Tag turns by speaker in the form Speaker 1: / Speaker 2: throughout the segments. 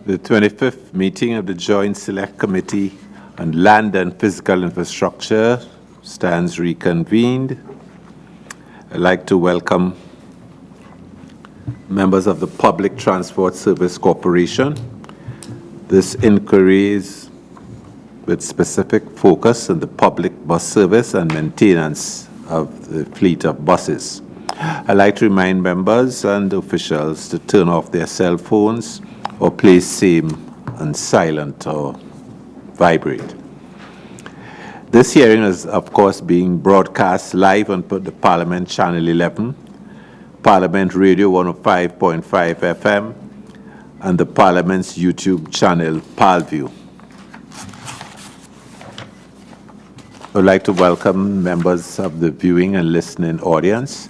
Speaker 1: The 25th meeting of the Joint Select Committee on Land and Physical Infrastructure stands reconvened. I'd like to welcome members of the Public Transport Service Corporation. This inquiry is with specific focus on the public bus service and maintenance of the fleet of buses. I'd like to remind members and officials to turn off their cell phones or place same on silent or vibrate. This hearing is, of course, being broadcast live on the Parliament Channel 11, Parliament Radio 105.5 FM, and the Parliament's YouTube channel, ParlView. I would like to welcome members of the viewing and listening audience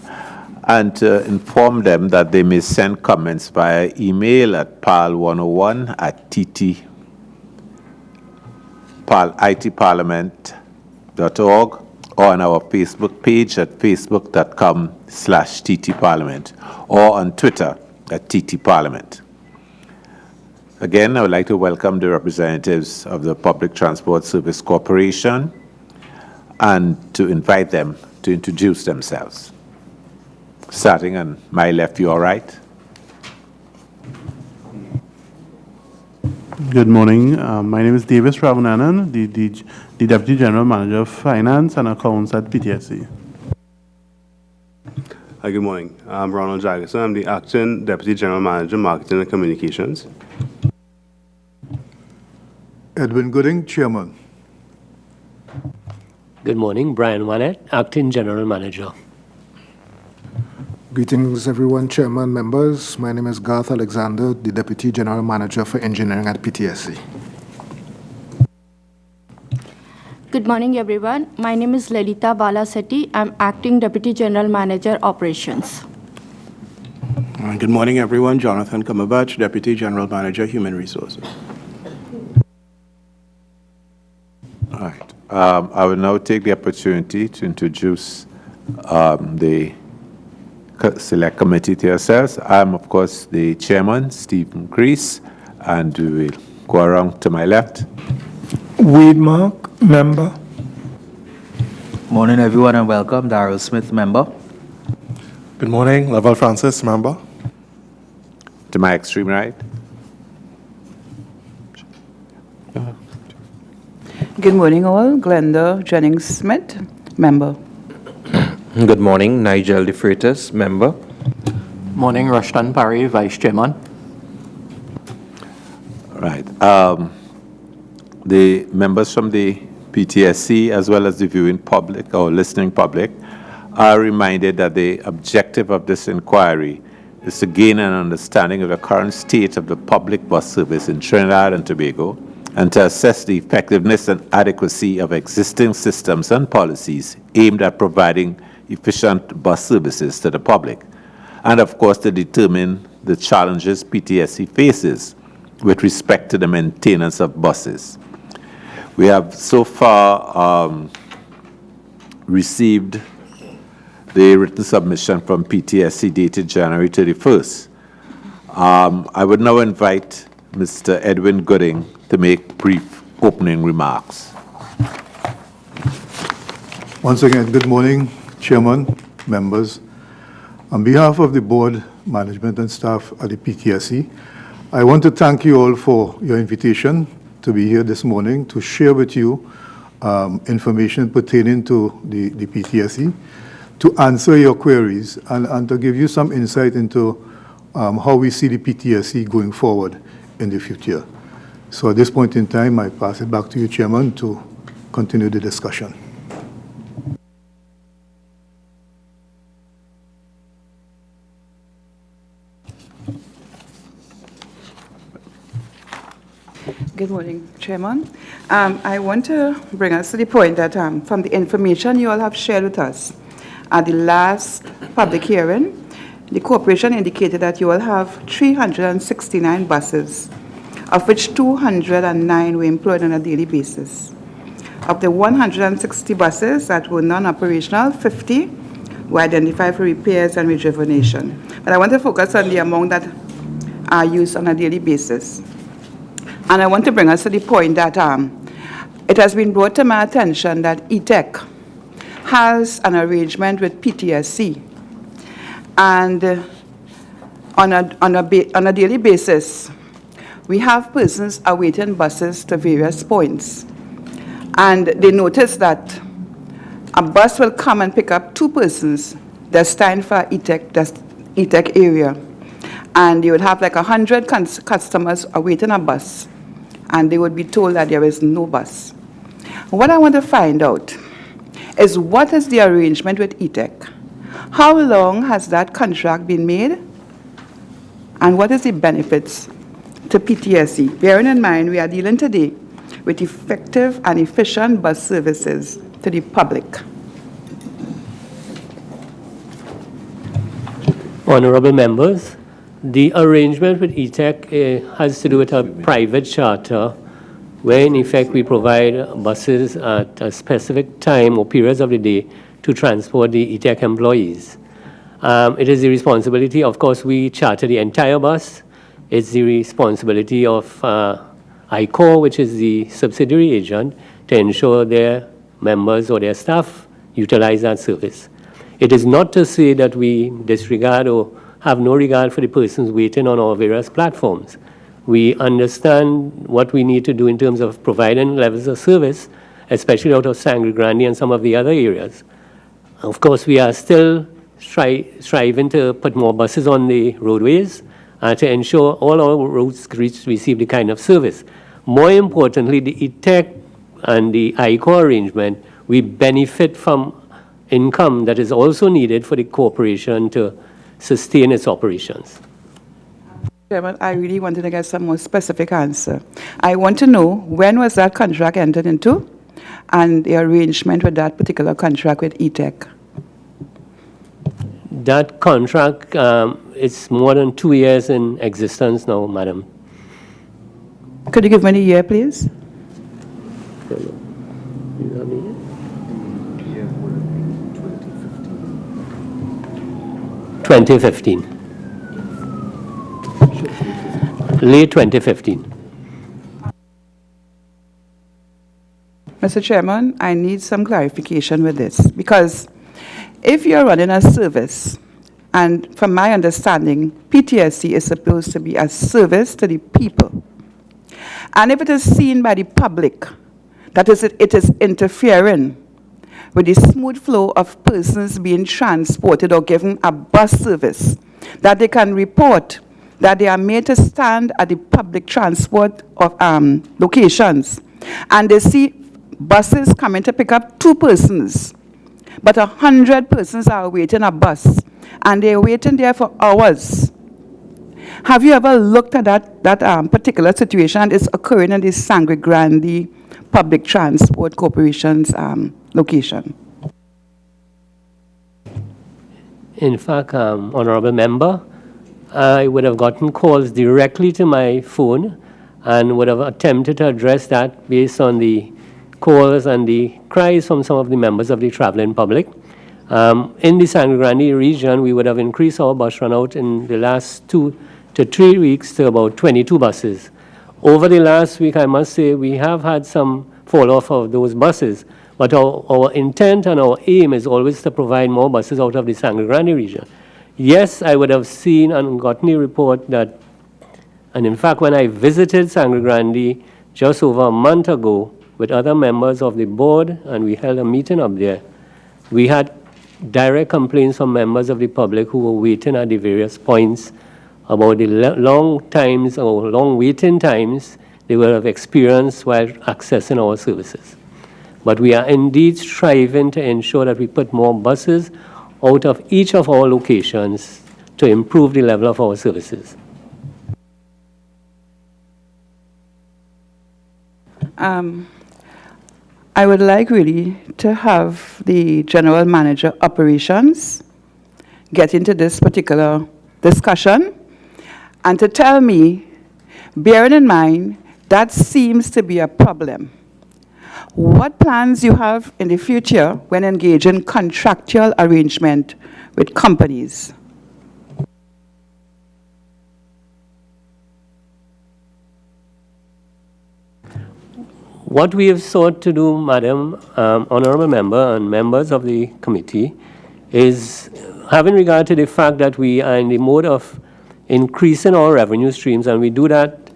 Speaker 1: and to inform them that they may send comments via email at itparliament.org or on our Facebook page at facebook.com/ttparliament or on Twitter at ttparliament. Again, I would like to welcome the representatives of the Public Transport Service Corporation and to invite them to introduce themselves. Starting on my left, your right.
Speaker 2: Good morning. My name is Davis Ravananan, the Deputy General Manager of Finance and Accounts at PTSC.
Speaker 3: Hi, good morning. I'm Ronald Jagerson. I'm the Acting Deputy General Manager, Marketing and Communications.
Speaker 4: Edwin Gooding, Chairman.
Speaker 5: Good morning. Brian Wannett, Acting General Manager.
Speaker 6: Greetings, everyone, Chairman, members. My name is Garth Alexander, the Deputy General Manager for Engineering at PTSC.
Speaker 7: Good morning, everyone. My name is Lalita Balasetti. I'm Acting Deputy General Manager, Operations.
Speaker 8: Good morning, everyone. Jonathan Kamabach, Deputy General Manager, Human Resources.
Speaker 1: All right. I will now take the opportunity to introduce the Select Committee to yourselves. I'm, of course, the Chairman, Stephen Crease, and we will go around to my left.
Speaker 9: Wade Mark, Member.
Speaker 10: Morning, everyone, and welcome. Darrell Smith, Member.
Speaker 11: Good morning. Level Francis, Member.
Speaker 1: To my extreme right.
Speaker 12: Good morning, all. Glenda Jennings-Smith, Member.
Speaker 13: Good morning, Nigel De Freitas, Member.
Speaker 14: Morning, Rushton Parry, Vice Chairman.
Speaker 1: Right. The members from the PTSC, as well as the viewing public or listening public, are reminded that the objective of this inquiry is to gain an understanding of the current state of the public bus service in Trinidad and Tobago, and to assess the effectiveness and adequacy of existing systems and policies aimed at providing efficient bus services to the public, and of course to determine the challenges PTSC faces with respect to the maintenance of buses. We have so far received the written submission from PTSC dated January 31st. I would now invite Mr. Edwin Gooding to make brief opening remarks.
Speaker 4: Once again, good morning, Chairman, members. On behalf of the board, management, and staff at the PTSC, I want to thank you all for your invitation to be here this morning to share with you information pertaining to the PTSC, to answer your queries, and to give you some insight into how we see the PTSC going forward in the future. So at this point in time, I pass it back to you, Chairman, to continue the discussion.
Speaker 12: Good morning, Chairman. I want to bring us to the point that from the information you all have shared with us at the last public hearing, the corporation indicated that you all have 369 buses, of which 209 were employed on a daily basis. Of the 160 buses that were non-operational, 50 were identified for repairs and rejuvenation. But I want to focus on the amount that are used on a daily basis. And I want to bring us to the point that it has been brought to my attention that ETEC has an arrangement with PTSC. And on a daily basis, we have persons awaiting buses to various points. And they notice that a bus will come and pick up 2 persons destined for ETEC area. And you would have like 100 customers awaiting a bus, and they would be told that there is no bus. What I want to find out is what is the arrangement with ETEC? How long has that contract been made? And what is the benefits to PTSC? Bearing in mind, we are dealing today with effective and efficient bus services to the public.
Speaker 5: Honorable members, the arrangement with ETEC has to do with a private charter where in effect we provide buses at a specific time or periods of the day to transport the ETEC employees. It is the responsibility, of course, we charter the entire bus. It's the responsibility of ICOR, which is the subsidiary agent, to ensure their members or their staff utilize that service. It is not to say that we disregard or have no regard for the persons waiting on our various platforms. We understand what we need to do in terms of providing levels of service, especially out of Sangre Grande and some of the other areas. Of course, we are still striving to put more buses on the roadways to ensure all our routes receive the kind of service. More importantly, the ETEC and the ICOR arrangement, we benefit from income that is also needed for the corporation to sustain its operations.
Speaker 12: Chairman, I really wanted to get some more specific answer. I want to know when was that contract entered into and the arrangement with that particular contract with ETEC.
Speaker 5: That contract is more than 2 years in existence now, madam.
Speaker 12: Could you give me the year, please?
Speaker 5: 2015. Late 2015.
Speaker 12: Mr. Chairman, I need some clarification with this, because if you're running a service, and from my understanding, PTSC is supposed to be a service to the people, and if it is seen by the public that it is interfering with the smooth flow of persons being transported or given a bus service, that they can report that they are made to stand at the public transport of locations, and they see buses coming to pick up 2 persons, but 100 persons are waiting a bus, and they're waiting there for hours. Have you ever looked at that particular situation that is occurring in the Sangre Grande Public Transport Corporation's location?
Speaker 5: In fact, honorable member, I would have gotten calls directly to my phone and would have attempted to address that based on the calls and the cries from some of the members of the traveling public. In the Sangre Grande region, we would have increased our bus run out in the last 2 to 3 weeks to about 22 buses. Over the last week, I must say, we have had some fall off of those buses, but our intent and our aim is always to provide more buses out of the Sangre Grande region. Yes, I would have seen and gotten a report that, and in fact, when I visited Sangre Grande just over a month ago with other members of the board, and we held a meeting up there, we had direct complaints from members of the public who were waiting at the various points about the long times or long waiting times they will have experienced while accessing our services. But we are indeed striving to ensure that we put more buses out of each of our locations to improve the level of our services.
Speaker 12: I would like really to have the General Manager Operations get into this particular discussion and to tell me, bearing in mind, that seems to be a problem. What plans you have in the future when engaging contractual arrangement with companies?
Speaker 5: What we have sought to do, Madam Honorable Member and members of the committee, is having regard to the fact that we are in the mode of increasing our revenue streams, and we do that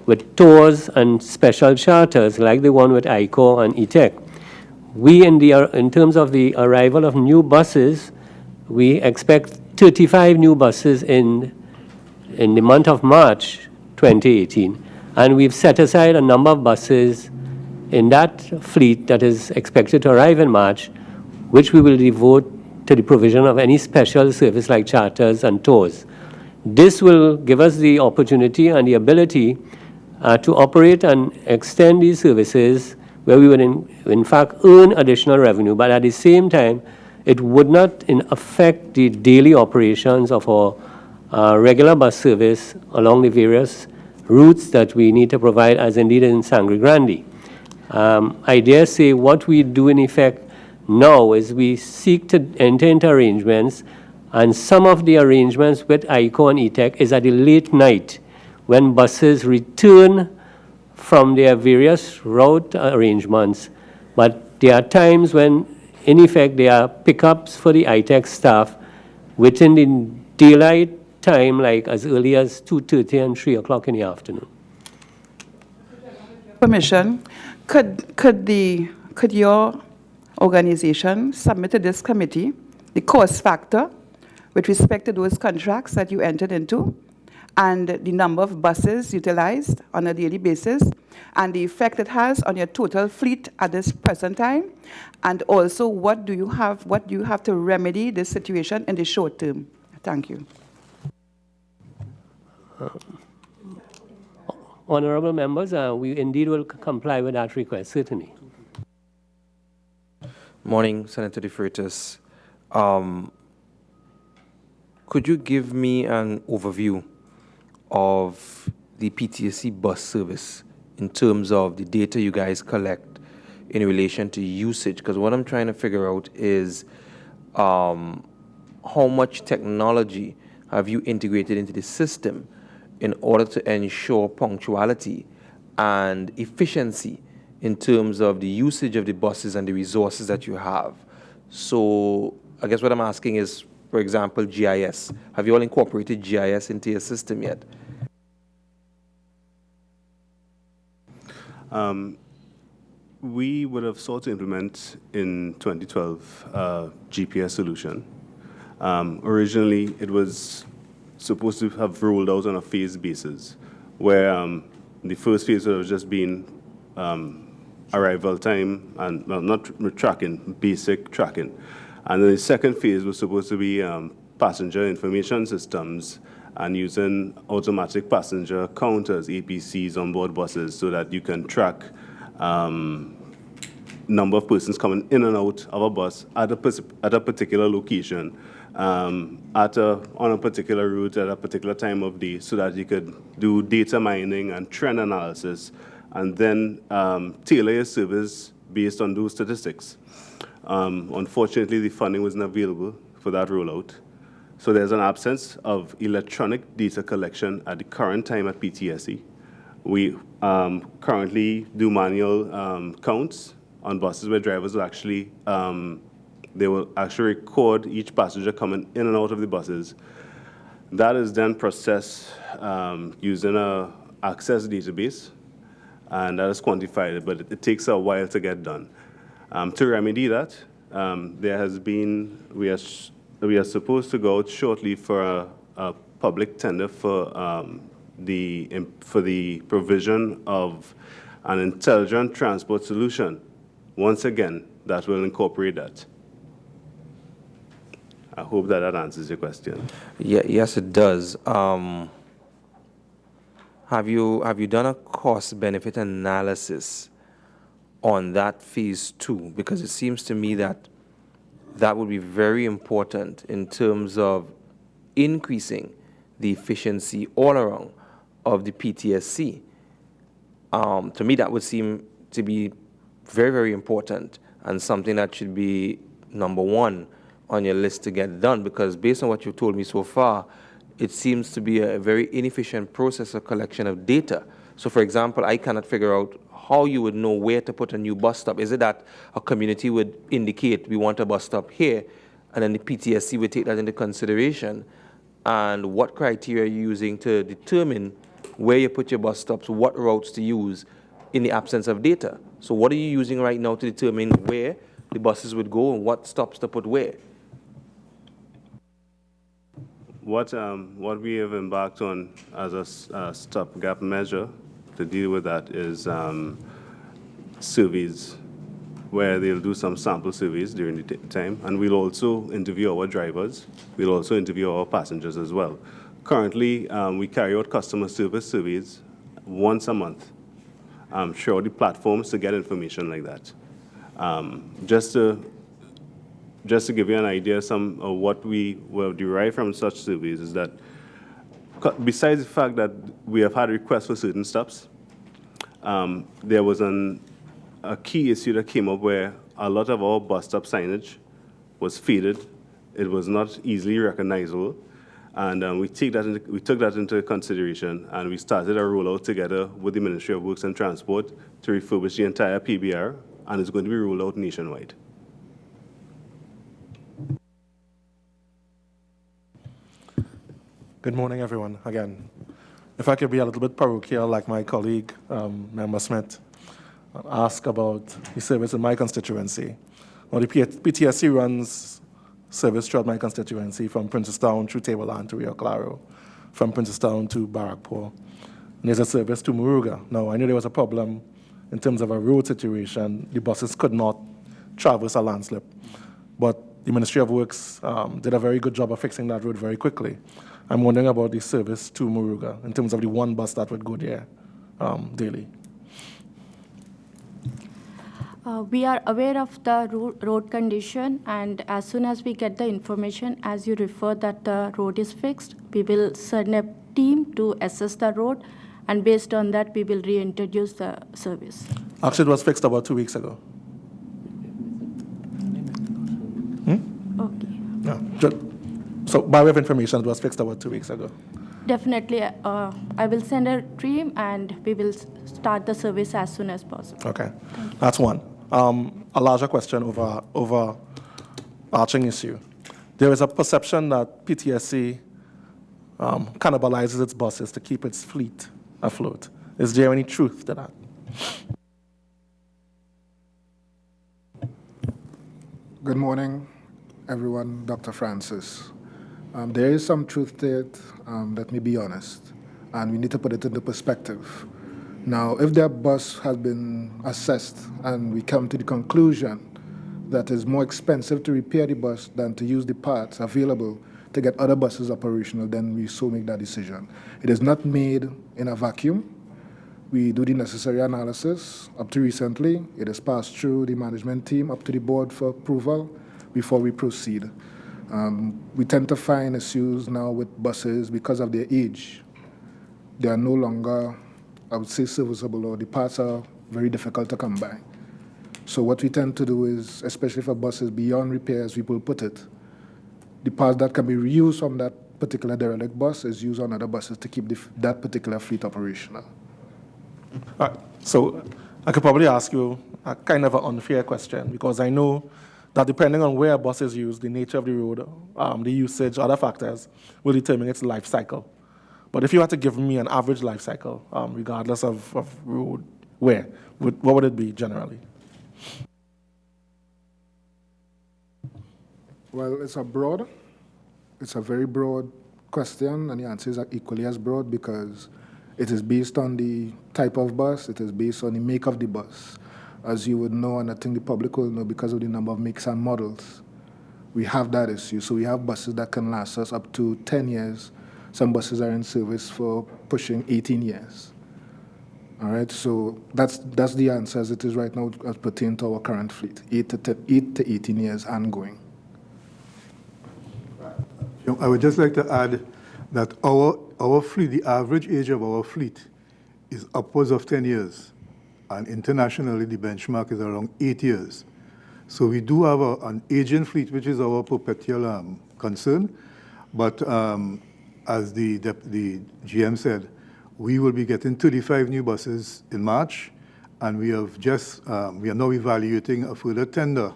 Speaker 5: with tours and special charters like the one with ICO and ETEC. We, in terms of the arrival of new buses, we expect 35 new buses in the month of March 2018. And we've set aside a number of buses in that fleet that is expected to arrive in March, which we will devote to the provision of any special service like charters and tours. This will give us the opportunity and the ability to operate and extend these services where we would in fact earn additional revenue, but at the same time, it would not affect the daily operations of our regular bus service along the various routes that we need to provide, as indeed in Sangre Grande. I dare say what we do in effect now is we seek to enter into arrangements, and some of the arrangements with ICO and ETEC is at the late night when buses return from their various route arrangements. But there are times when, in effect, there are pickups for the ITEC staff within the daylight time, like as early as 2:30 and 3 o'clock in the afternoon.
Speaker 12: Permission, could your organization submit to this committee the cost factor with respect to those contracts that you entered into, and the number of buses utilized on a daily basis, and the effect it has on your total fleet at this present time, and also what do you have to remedy this situation in the short term? Thank you.
Speaker 5: Honorable members, we indeed will comply with that request, certainly.
Speaker 13: Morning, Senator De Freitas. Could you give me an overview of the PTSC bus service in terms of the data you guys collect in relation to usage? Because what I'm trying to figure out is how much technology have you integrated into the system in order to ensure punctuality and efficiency in terms of the usage of the buses and the resources that you have. So I guess what I'm asking is, for example, GIS. Have you all incorporated GIS into your system yet?
Speaker 3: We would have sought to implement in 2012 a GPS solution. Originally, it was supposed to have rolled out on a phased basis, where the first phase would have just been arrival time and not tracking, basic tracking. And then the second phase was supposed to be passenger information systems and using automatic passenger counters, APCs, on board buses so that you can track number of persons coming in and out of a bus at a particular location, on a particular route at a particular time of day, so that you could do data mining and trend analysis and then tailor your service based on those statistics. Unfortunately, the funding wasn't available for that rollout. So there's an absence of electronic data collection at the current time at PTSC. We currently do manual counts on buses where drivers will actually, they will actually record each passenger coming in and out of the buses. That is then processed using an access database, and that is quantified, but it takes a while to get done. To remedy that, there has been, we are supposed to go out shortly for a public tender for the provision of an intelligent transport solution. Once again, that will incorporate that. I hope that answers your question.
Speaker 13: Yeah, yes, it does. Have you done a cost-benefit analysis on that phase 2? Because it seems to me that that would be very important in terms of increasing the efficiency all around of the PTSC. To me, that would seem to be very, very important and something that should be number one on your list to get done, because based on what you've told me so far, it seems to be a very inefficient process of collection of data. So for example, I cannot figure out how you would know where to put a new bus stop? Is it that a community would indicate we want a bus stop here, and then the PTSC would take that into consideration? And what criteria are you using to determine where you put your bus stops, what routes to use in the absence of data? So what are you using right now to determine where the buses would go and what stops to put where?
Speaker 3: What we have embarked on as a stopgap measure to deal with that is surveys, where they'll do some sample surveys during the time, and we'll also interview our drivers. We'll also interview our passengers as well. Currently, we carry out customer service surveys once a month throughout the platforms to get information like that. Just to give you an idea, some of what we will derive from such surveys is that besides the fact that we have had requests for certain stops, there was a key issue that came up where a lot of our bus stop signage was faded. It was not easily recognizable. And we took that into consideration, and we started a rollout together with the Ministry of Works and Transport to refurbish the entire PBR, and it's going to be rolled out nationwide.
Speaker 11: Good morning, everyone. Again, if I could be a little bit parochial like my colleague, Member Smith, ask about the service in my constituency. Well, the PTSC runs service throughout my constituency from Princestown through Tableland to Rio Claro, from Princestown to Barrackpore. And there's a service to Muruga. Now, I knew there was a problem in terms of a road situation. The buses could not traverse a landslip. But the Ministry of Works did a very good job of fixing that road very quickly. I'm wondering about the service to Muruga in terms of the one bus that would go there daily.
Speaker 7: We are aware of the road condition, and as soon as we get the information, as you refer that the road is fixed, we will send a team to assess the road, and based on that, we will reintroduce the service.
Speaker 11: Actually, it was fixed about 2 weeks ago.
Speaker 7: Okay.
Speaker 11: Yeah. So, by way of information, it was fixed about 2 weeks ago.
Speaker 7: Definitely, I will send a team, and we will start the service as soon as possible.
Speaker 11: Okay, that's one. A larger question over arching issue. There is a perception that PTSC cannibalizes its buses to keep its fleet afloat. Is there any truth to that?
Speaker 6: Good morning, everyone. Dr. Francis. There is some truth to it, let me be honest, and we need to put it into perspective. Now, if their bus has been assessed and we come to the conclusion that it's more expensive to repair the bus than to use the parts available to get other buses operational, then we so make that decision. It is not made in a vacuum. We do the necessary analysis. Up to recently, it is passed through the management team up to the board for approval before we proceed. We tend to find issues now with buses because of their age. They are no longer, I would say, serviceable, or the parts are very difficult to come by. So what we tend to do is, especially for buses beyond repairs, we will put it. The parts that can be reused from that particular derelict bus is used on other buses to keep that particular fleet operational.
Speaker 11: All right. So I could probably ask you a kind of an unfair question, because I know that depending on where a bus is used, the nature of the road, the usage, other factors will determine its life cycle. But if you had to give me an average life cycle, regardless of road, what would it be generally?
Speaker 6: Well, it's a very broad question, and the answers are equally as broad because it is based on the type of bus, it is based on the make of the bus. As you would know, and I think the public will know because of the number of makes and models, we have that issue. So we have buses that can last us up to 10 years. Some buses are in service for pushing 18 years. All right, so that's the answer as it is right now as pertain to our current fleet, 8 to 18 years ongoing.
Speaker 4: I would just like to add that our fleet, the average age of our fleet is upwards of 10 years. And internationally, the benchmark is around 8 years. So we do have an aging fleet, which is our perpetual concern. But as the GM said, we will be getting 35 new buses in March, and we are now evaluating a further tender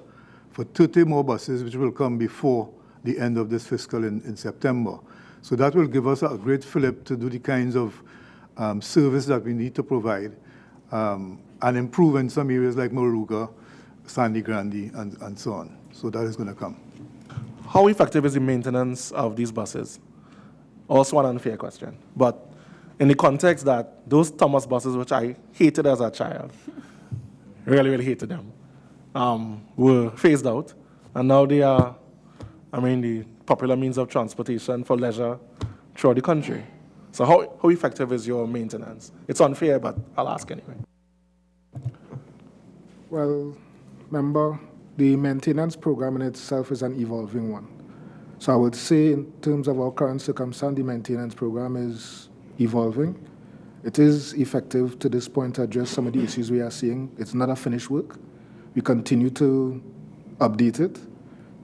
Speaker 4: for 30 more buses, which will come before the end of this fiscal in September. So that will give us a great fillip to do the kinds of service that we need to provide and improve in some areas like Moruga, Sandy Grande, and so on. So that is going to come.
Speaker 11: How effective is the maintenance of these buses? Also an unfair question. But in the context that those Thomas buses, which I hated as a child, really, really hated them, were phased out. And now they are, the popular means of transportation for leisure throughout the country. So how effective is your maintenance? It's unfair, but I'll ask anyway.
Speaker 6: Well, remember, the maintenance program in itself is an evolving one. So I would say in terms of our current circumstance, the maintenance program is evolving. It is effective to this point to address some of the issues we are seeing. It's not a finished work. We continue to update it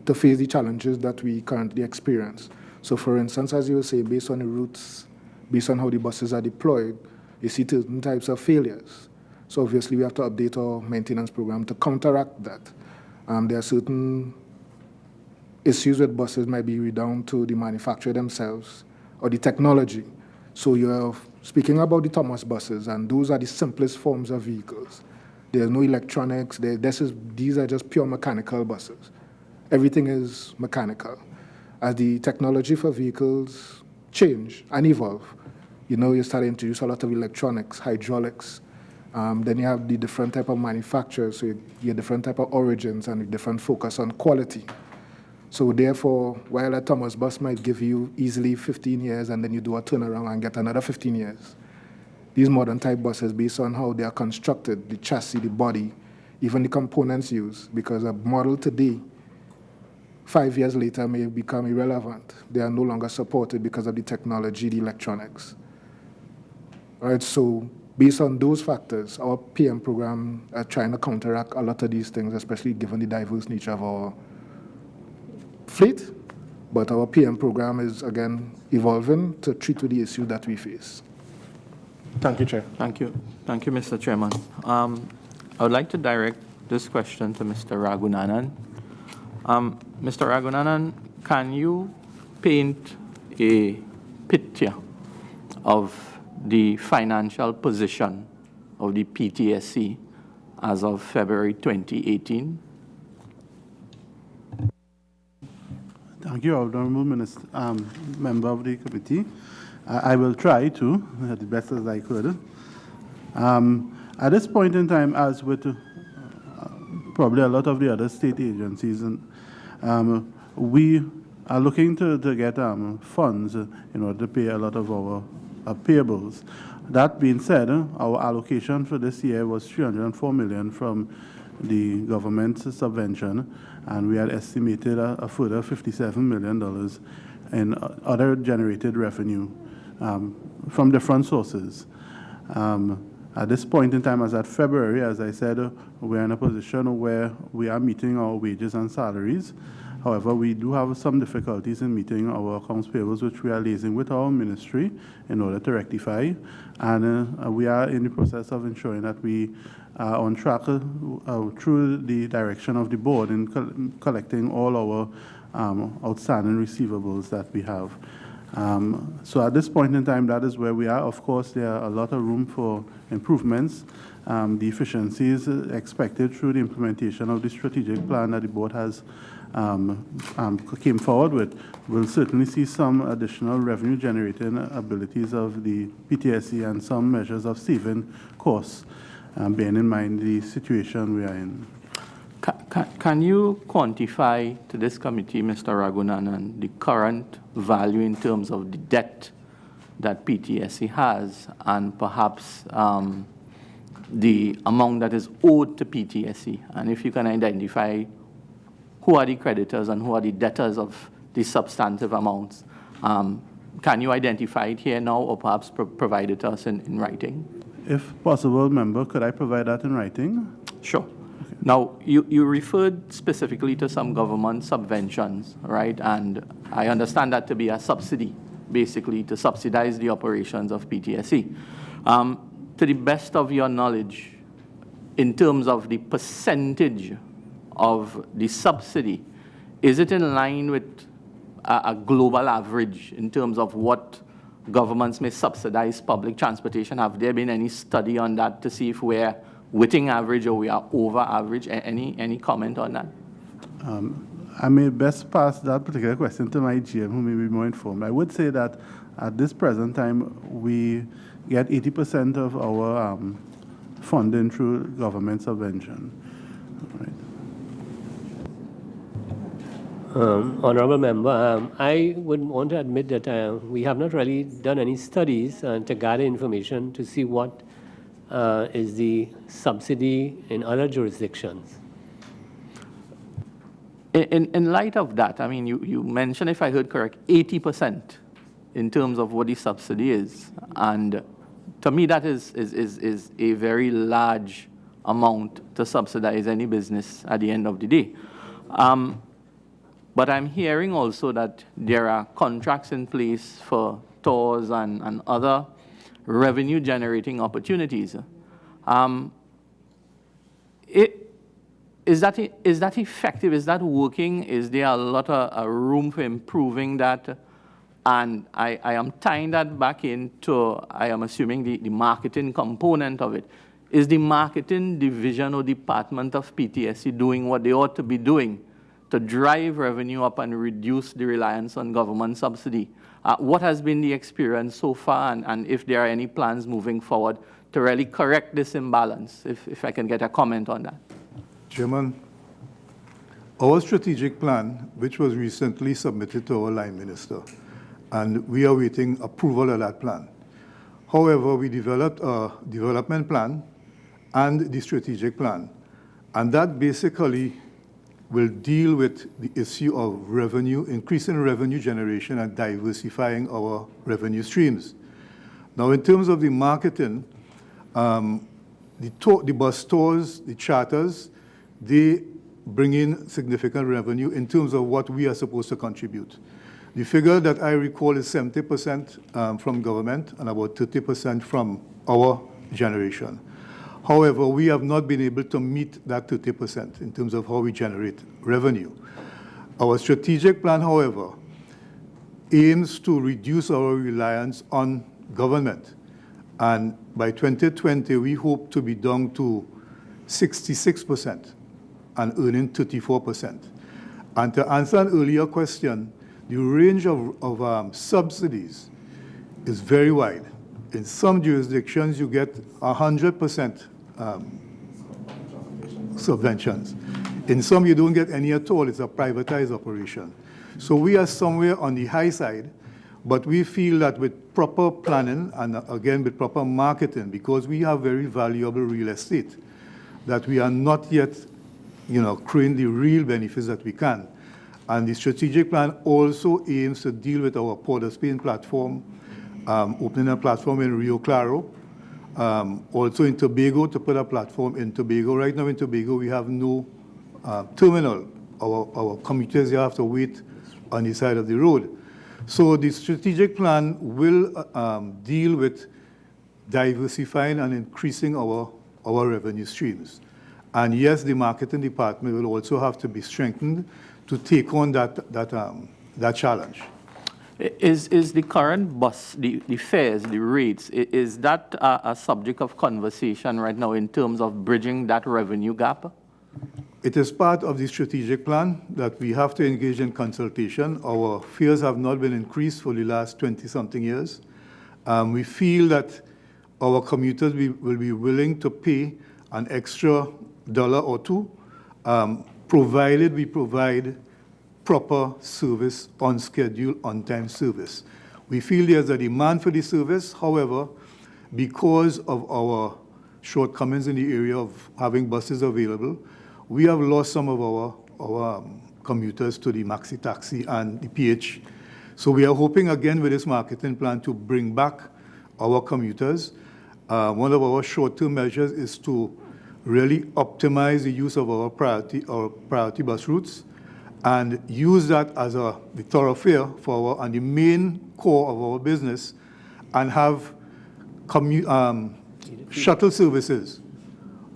Speaker 6: to face the challenges that we currently experience. So for instance, as you were saying, based on the routes, based on how the buses are deployed, you see certain types of failures. So obviously we have to update our maintenance program to counteract that. There are certain issues with buses might be down to the manufacturer themselves or the technology. So you're speaking about the Thomas buses, and those are the simplest forms of vehicles. There's no electronics. These are just pure mechanical buses. Everything is mechanical. As the technology for vehicles change and evolve, you start to introduce a lot of electronics, hydraulics. Then you have the different type of manufacturers, so you different type of origins and a different focus on quality. So therefore, while a Thomas bus might give you easily 15 years and then you do a turnaround and get another 15 years, these modern type buses, based on how they are constructed, the chassis, the body, even the components used, because a model today, 5 years later, may become irrelevant. They are no longer supported because of the technology, the electronics. All right, so based on those factors, our PM program are trying to counteract a lot of these things, especially given the diverse nature of our fleet. But our PM program is, again, evolving to treat with the issue that we face.
Speaker 11: Thank you, Chair.
Speaker 14: Thank you. Thank you, Mr. Chairman. I would like to direct this question to Mr. Ragunanan. Mr. Ragunanan, can you paint a picture of the financial position of the PTSC as of February 2018?
Speaker 2: Thank you, Honorable Minister, member of the committee. I will try to, the best as I could. At this point in time, as with probably a lot of the other state agencies, we are looking to get funds in order to pay a lot of our payables. That being said, our allocation for this year was $304 million from the government's subvention, and we had estimated a further $57 million in other generated revenue from different sources. At this point in time, as at February, as I said, we're in a position where we are meeting our wages and salaries. However, we do have some difficulties in meeting our accounts payables, which we are liaising with our ministry in order to rectify. And we are in the process of ensuring that we are on track through the direction of the board in collecting all our outstanding receivables that we have. So at this point in time, that is where we are. Of course, there are a lot of room for improvements. The efficiencies expected through the implementation of the strategic plan that the board has came forward with, will certainly see some additional revenue generating abilities of the PTSC and some measures of saving costs, bearing in mind the situation we are in.
Speaker 14: Can you quantify to this committee, Mr. Ragunanan, the current value in terms of the debt that PTSC has, and perhaps the amount that is owed to PTSC? And if you can identify who are the creditors and who are the debtors of the substantive amounts, can you identify it here now, or perhaps provide it to us in writing?
Speaker 2: If possible, member, could I provide that in writing?
Speaker 14: Sure. Now, you referred specifically to some government subventions, right? And I understand that to be a subsidy, basically to subsidize the operations of PTSC. To the best of your knowledge, in terms of the percentage of the subsidy, is it in line with a global average in terms of what governments may subsidize public transportation? Have there been any study on that to see if we're within average or we are over average? Any comment on that?
Speaker 2: I may best pass that particular question to my GM, who may be more informed. I would say that at this present time, we get 80% of our funding through government subvention.
Speaker 5: Honorable Member, I would want to admit that we have not really done any studies to gather information to see what is the subsidy in other jurisdictions.
Speaker 14: In light of that, I mean, you mentioned, if I heard correct, 80% in terms of what the subsidy is. And to me, that is a very large amount to subsidize any business at the end of the day. But I'm hearing also that there are contracts in place for tours and other revenue-generating opportunities. Is that effective? Is that working? Is there a lot of room for improving that? And I am tying that back into, I am assuming, the marketing component of it. Is the marketing division or department of PTSC doing what they ought to be doing to drive revenue up and reduce the reliance on government subsidy? What has been the experience so far, and if there are any plans moving forward to really correct this imbalance, if I can get a comment on that?
Speaker 4: Chairman, our strategic plan, which was recently submitted to our line minister, and we are waiting approval of that plan. However, we developed a development plan and the strategic plan, and that basically will deal with the issue of revenue, increasing revenue generation and diversifying our revenue streams. Now, in terms of the marketing, the bus tours, the charters, they bring in significant revenue in terms of what we are supposed to contribute. The figure that I recall is 70% from government and about 30% from our generation. However, we have not been able to meet that 30% in terms of how we generate revenue. Our strategic plan, however, aims to reduce our reliance on government. And by 2020, we hope to be down to 66% and earning 34%. And to answer an earlier question, the range of subsidies is very wide. In some jurisdictions, you get 100% subventions. In some, you don't get any at all. It's a privatized operation. So we are somewhere on the high side, but we feel that with proper planning and, again, with proper marketing, because we have very valuable real estate, that we are not yet creating the real benefits that we can. And the strategic plan also aims to deal with our Port of Spain platform, opening a platform in Rio Claro, also in Tobago, to put a platform in Tobago. Right now in Tobago, we have no terminal. Our commuters have to wait on the side of the road. So the strategic plan will deal with diversifying and increasing our revenue streams. And yes, the marketing department will also have to be strengthened to take on that challenge.
Speaker 14: Is the current bus, the fares, the rates, is that a subject of conversation right now in terms of bridging that revenue gap?
Speaker 4: It is part of the strategic plan that we have to engage in consultation. Our fares have not been increased for the last 20-something years. We feel that our commuters will be willing to pay an extra $1 or $2, provided we provide proper service, on schedule, on-time service. We feel there's a demand for the service. However, because of our shortcomings in the area of having buses available, we have lost some of our commuters to the maxi taxi and the PH. So we are hoping again with this marketing plan to bring back our commuters. One of our short-term measures is to really optimize the use of our priority bus routes and use that as the thoroughfare for and the main core of our business, and have shuttle services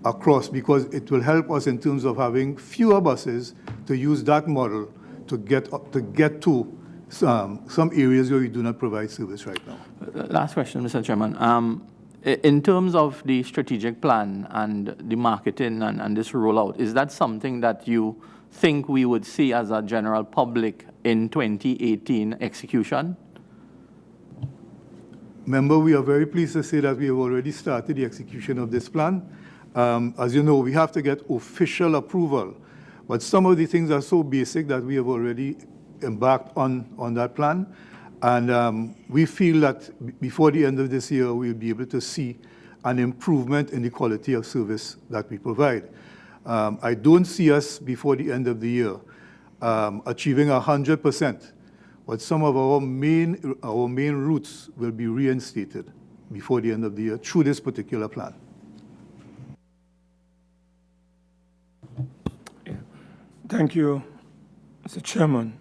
Speaker 4: across, because it will help us in terms of having fewer buses to use that model to get to some areas where we do not provide service right now.
Speaker 14: Last question, Mr. Chairman. In terms of the strategic plan and the marketing and this rollout, is that something that you think we would see as a general public in 2018 execution?
Speaker 4: Member, we are very pleased to say that we have already started the execution of this plan. As you know, we have to get official approval, but some of the things are so basic that we have already embarked on that plan. And we feel that before the end of this year, we'll be able to see an improvement in the quality of service that we provide. I don't see us before the end of the year achieving 100%, but some of our main routes will be reinstated before the end of the year through this particular plan.
Speaker 9: Thank you, Mr. Chairman.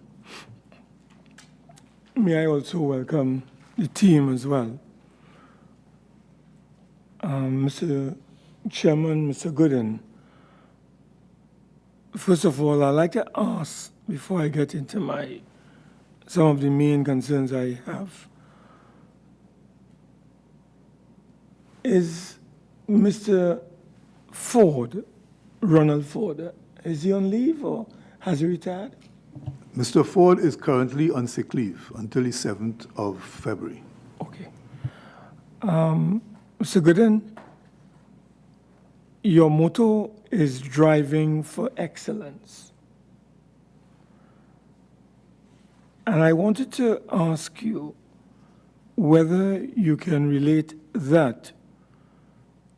Speaker 9: May I also welcome the team as well. Mr. Chairman, Mr. Gooden, first of all, I'd like to ask, before I get into some of the main concerns I have, is Mr. Ford, Ronald Ford, is he on leave or has he retired?
Speaker 4: Mr. Ford is currently on sick leave until the 7th of February.
Speaker 9: Okay. Mr. Gooden, your motto is driving for excellence. And I wanted to ask you whether you can relate that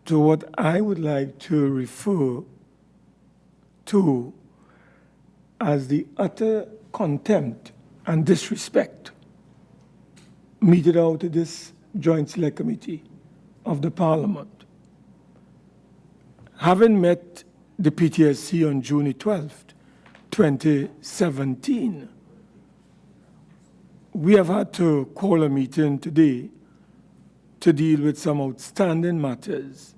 Speaker 9: to what I would like to refer to as the utter contempt and disrespect meted out to this Joint Select Committee of the Parliament. Having met the PTSC on June 12th, 2017, we have had to call a meeting today to deal with some outstanding matters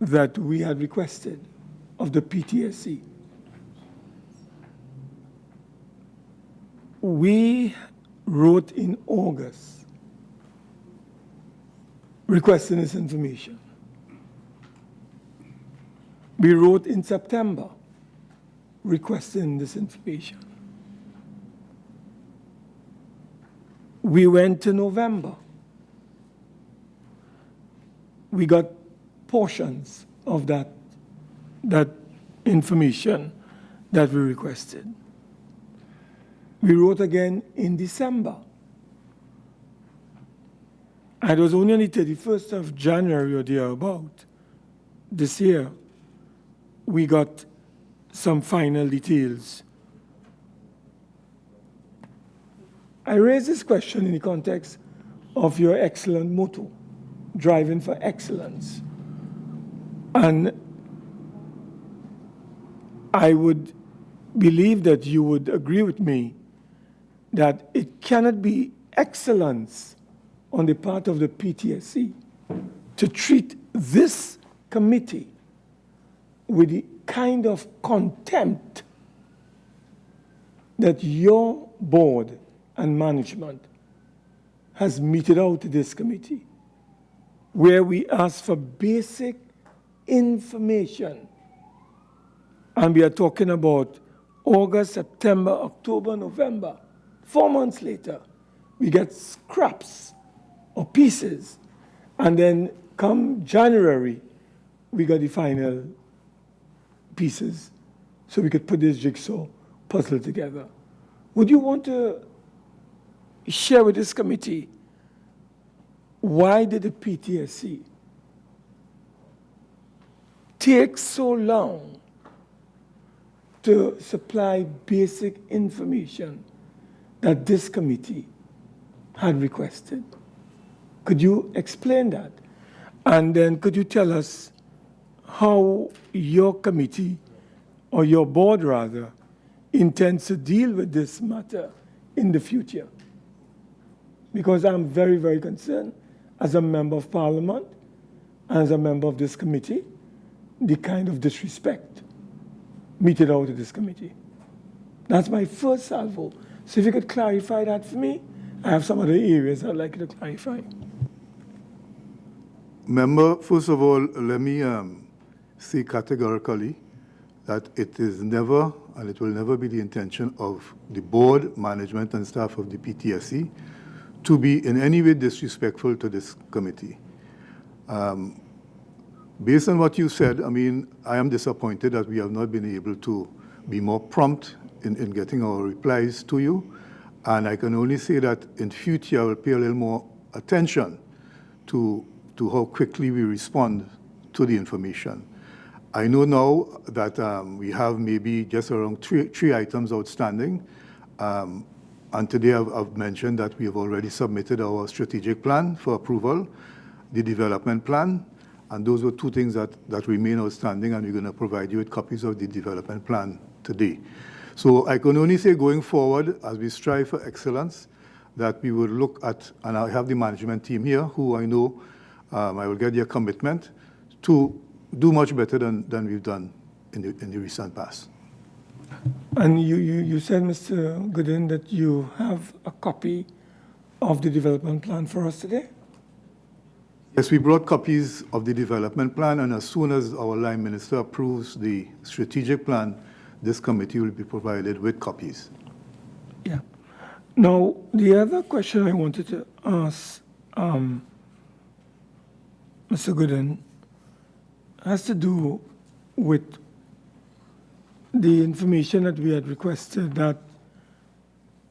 Speaker 9: that we had requested of the PTSC. We wrote in August requesting this information. We wrote in September requesting this information. We went to November. We got portions of that information that we requested. We wrote again in December. And it was only on the 31st of January or thereabout this year we got some final details. I raise this question in the context of your excellent motto, driving for excellence. And I would believe that you would agree with me that it cannot be excellence on the part of the PTSC to treat this committee with the kind of contempt that your board and management has meted out to this committee, where we ask for basic information. And we are talking about August, September, October, November. 4 months later, we get scraps or pieces. And then come January, we got the final pieces so we could put this jigsaw puzzle together. Would you want to share with this committee why did the PTSC take so long to supply basic information that this committee had requested? Could you explain that? And then could you tell us how your committee, or your board rather, intends to deal with this matter in the future? Because I'm very, very concerned as a member of Parliament, as a member of this committee, the kind of disrespect meted out to this committee? That's my first salvo. So if you could clarify that for me, I have some other areas I'd like you to clarify.
Speaker 4: Member, first of all, let me say categorically that it is never and it will never be the intention of the board, management, and staff of the PTSC to be in any way disrespectful to this committee. Based on what you said, I mean, I am disappointed that we have not been able to be more prompt in getting our replies to you. And I can only say that in future, I will pay a little more attention to how quickly we respond to the information. I know now that we have maybe just around three items outstanding. And today I've mentioned that we have already submitted our strategic plan for approval, the development plan, and those were two things that remain outstanding, and we're going to provide you with copies of the development plan today. So I can only say going forward, as we strive for excellence, that we will look at, and I have the management team here, who I know I will get their commitment to do much better than we've done in the recent past.
Speaker 9: And you said, Mr. Gooden, that you have a copy of the development plan for us today?
Speaker 4: Yes, we brought copies of the development plan, and as soon as our line minister approves the strategic plan, this committee will be provided with copies.
Speaker 9: Yeah. Now, the other question I wanted to ask Mr. Gooden has to do with the information that we had requested that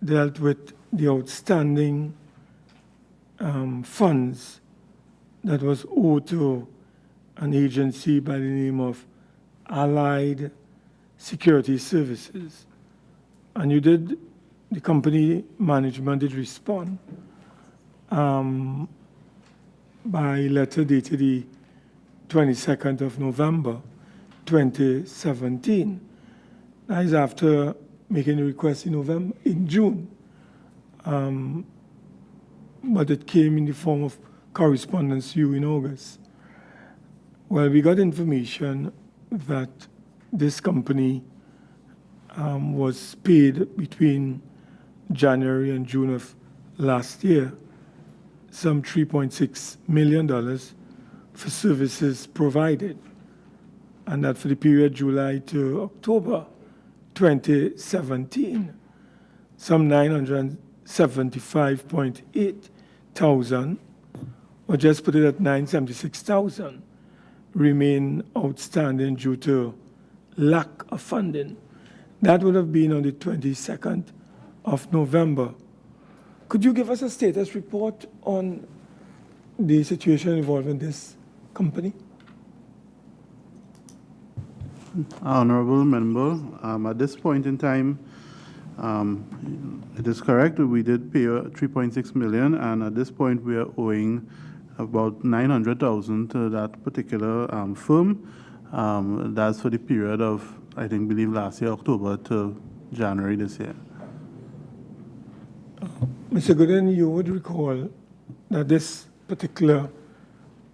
Speaker 9: dealt with the outstanding funds that was owed to an agency by the name of Allied Security Services. And the company management did respond by letter dated the 22nd of November, 2017. That is after making a request in June. But it came in the form of correspondence to you in August. Well, we got information that this company was paid between January and June of last year, some $3.6 million for services provided, and that for the period July to October 2017, some $975.8 thousand, or just put it at $976,000, remain outstanding due to lack of funding. That would have been on the 22nd of November. Could you give us a status report on the situation involving this company?
Speaker 2: Honorable member, at this point in time, it is correct, we did pay $3.6 million, and at this point we are owing about $900,000 to that particular firm. That's for the period of, I believe last year, October to January this year.
Speaker 9: Mr. Gooden, you would recall that this particular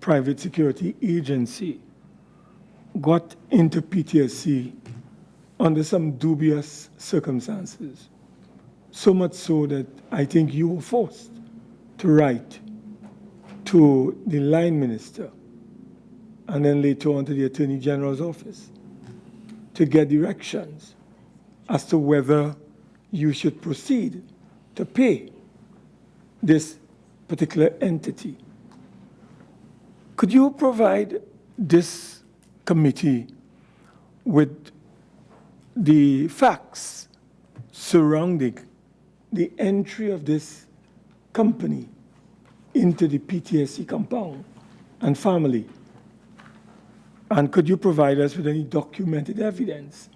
Speaker 9: private security agency got into PTSC under some dubious circumstances, so much so that I think you were forced to write to the line minister and then later on to the Attorney General's office to get directions as to whether you should proceed to pay this particular entity. Could you provide this committee with the facts surrounding the entry of this company into the PTSC compound and family? And could you provide us with any documented evidence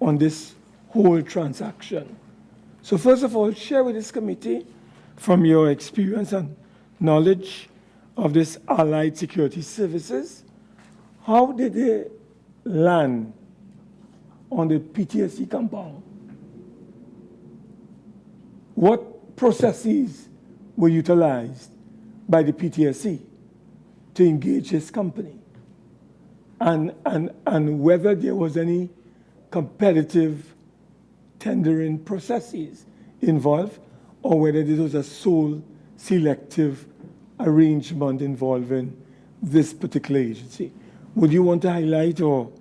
Speaker 9: on this whole transaction? So first of all, share with this committee from your experience and knowledge of this Allied Security Services, how did they land on the PTSC compound? What processes were utilized by the PTSC to engage this company? and whether there was any competitive tendering processes involved, or whether this was a sole selective arrangement involving this particular agency. Would you want to highlight or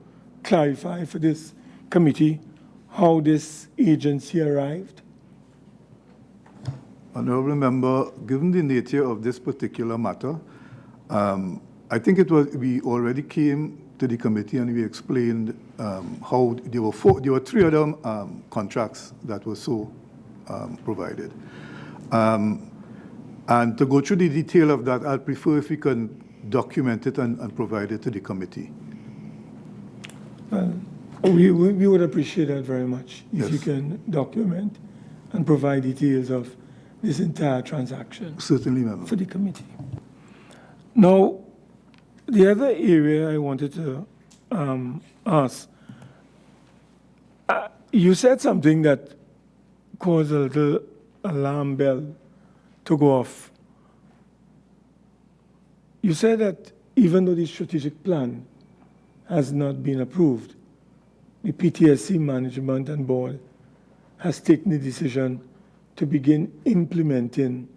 Speaker 9: clarify for this committee how this agency arrived?
Speaker 4: Honorable Member, given the nature of this particular matter, I think we already came to the committee and we explained how there were three other contracts that were so provided. And to go through the detail of that, I'd prefer if we can document it and provide it to the committee.
Speaker 9: We would appreciate that very much if you can document and provide details of this entire transaction.
Speaker 4: Certainly, Member.
Speaker 9: For the committee. Now, the other area I wanted to ask, you said something that caused a little alarm bell to go off. You said that even though the strategic plan has not been approved, the PTSC management and board has taken the decision to begin implementing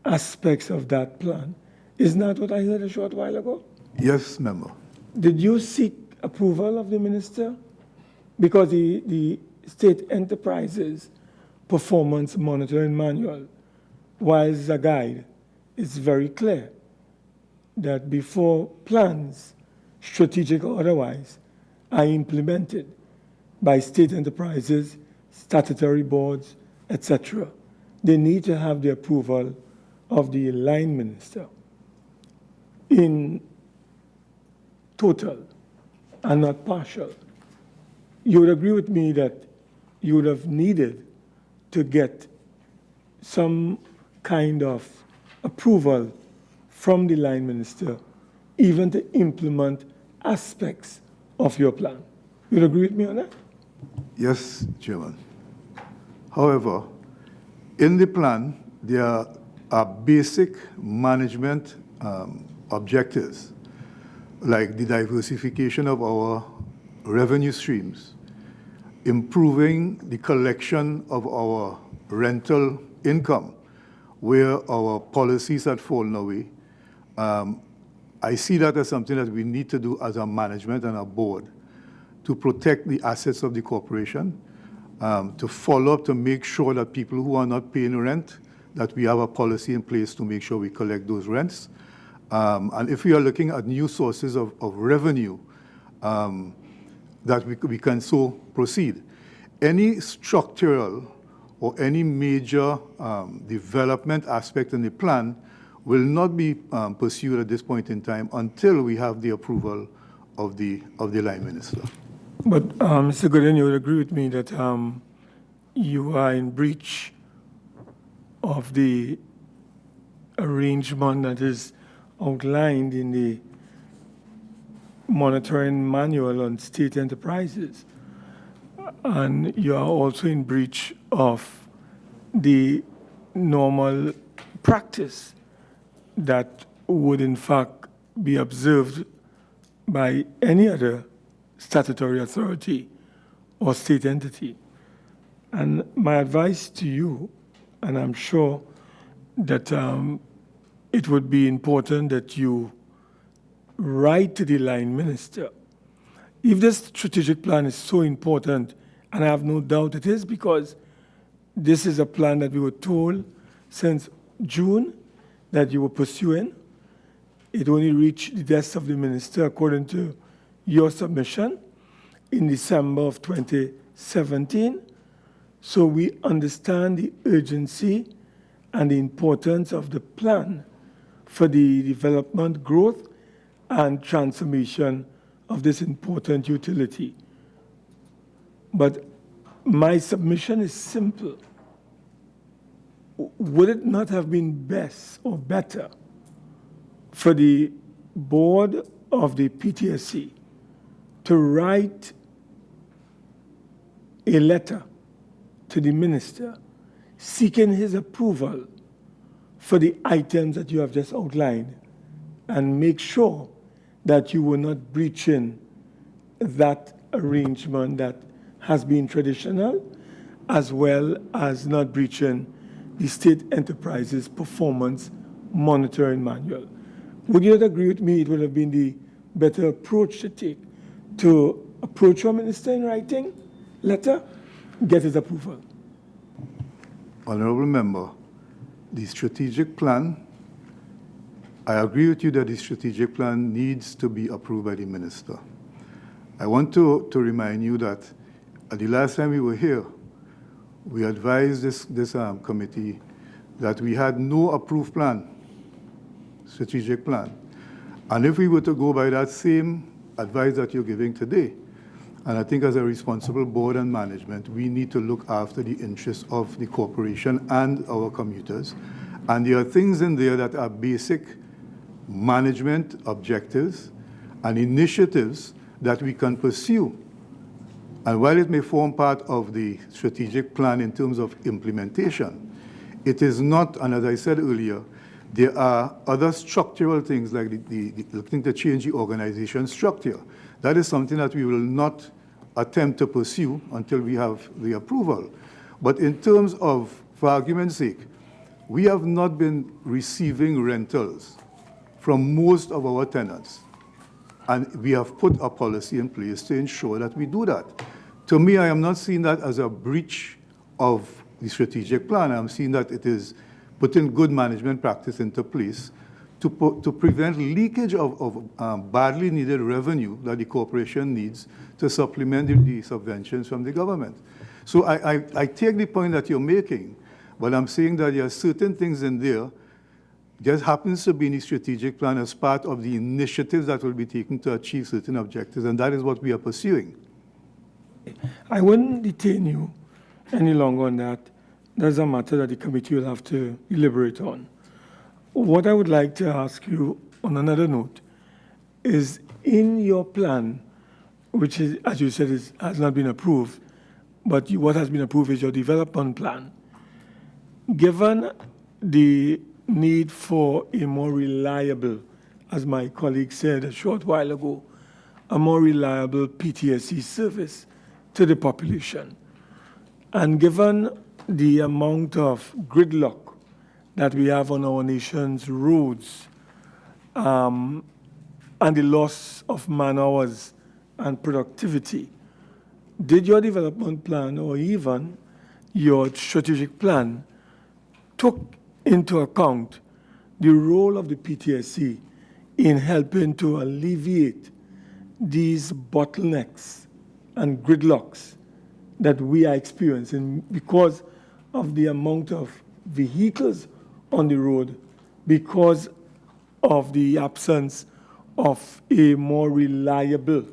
Speaker 9: aspects of that plan. Isn't that what I heard a short while ago?
Speaker 4: Yes, Member.
Speaker 9: Did you seek approval of the minister? Because the state enterprises performance monitoring manual, while it's a guide, it's very clear that before plans, strategic or otherwise, are implemented by state enterprises, statutory boards, etc., they need to have the approval of the line minister in total and not partial. You would agree with me that you would have needed to get some kind of approval from the line minister, even to implement aspects of your plan. You would agree with me on that?
Speaker 4: Yes, Chairman. However, in the plan, there are basic management objectives, like the diversification of our revenue streams, improving the collection of our rental income, where our policies had fallen away. I see that as something that we need to do as a management and a board to protect the assets of the corporation, to follow up to make sure that people who are not paying rent, that we have a policy in place to make sure we collect those rents. And if we are looking at new sources of revenue, that we can so proceed. Any structural or any major development aspect in the plan will not be pursued at this point in time until we have the approval of the line minister.
Speaker 9: But Mr. Gooden, you would agree with me that you are in breach of the arrangement that is outlined in the monitoring manual on state enterprises. And you are also in breach of the normal practice that would in fact be observed by any other statutory authority or state entity. And my advice to you, and I'm sure that it would be important that you write to the line minister. If this strategic plan is so important, and I have no doubt it is, because this is a plan that we were told since June that you were pursuing. It only reached the desk of the minister, according to your submission, in December of 2017. So we understand the urgency and the importance of the plan for the development, growth, and transformation of this important utility. But my submission is simple. Would it not have been best or better for the board of the PTSC to write a letter to the minister seeking his approval for the items that you have just outlined, and make sure that you were not breaching that arrangement that has been traditional, as well as not breaching the state enterprises performance monitoring manual. Would you not agree with me it would have been the better approach to take to approach your minister in writing, letter, get his approval?
Speaker 4: Honorable Member, the strategic plan, I agree with you that the strategic plan needs to be approved by the minister. I want to remind you that the last time we were here, we advised this committee that we had no approved plan, strategic plan. And if we were to go by that same advice that you're giving today, and I think as a responsible board and management, we need to look after the interests of the corporation and our commuters. And there are things in there that are basic management objectives and initiatives that we can pursue. And while it may form part of the strategic plan in terms of implementation, it is not, and as I said earlier, there are other structural things like looking to change the organization structure. That is something that we will not attempt to pursue until we have the approval. But in terms of, for argument's sake, we have not been receiving rentals from most of our tenants. And we have put a policy in place to ensure that we do that. To me, I am not seeing that as a breach of the strategic plan. I'm seeing that it is putting good management practice into place to prevent leakage of badly needed revenue that the corporation needs to supplement the subventions from the government. So I take the point that you're making, but I'm saying that there are certain things in there just happens to be in the strategic plan as part of the initiatives that will be taken to achieve certain objectives, and that is what we are pursuing.
Speaker 9: I wouldn't detain you any longer on that. That's a matter that the committee will have to deliberate on. What I would like to ask you on another note is in your plan, which is, as you said, has not been approved, but what has been approved is your development plan. Given the need for a more reliable, as my colleague said a short while ago, a more reliable PTSC service to the population, and given the amount of gridlock that we have on our nation's roads, and the loss of man-hours and productivity, did your development plan or even your strategic plan took into account the role of the PTSC in helping to alleviate these bottlenecks and gridlocks that we are experiencing because of the amount of vehicles on the road, because of the absence of a more reliable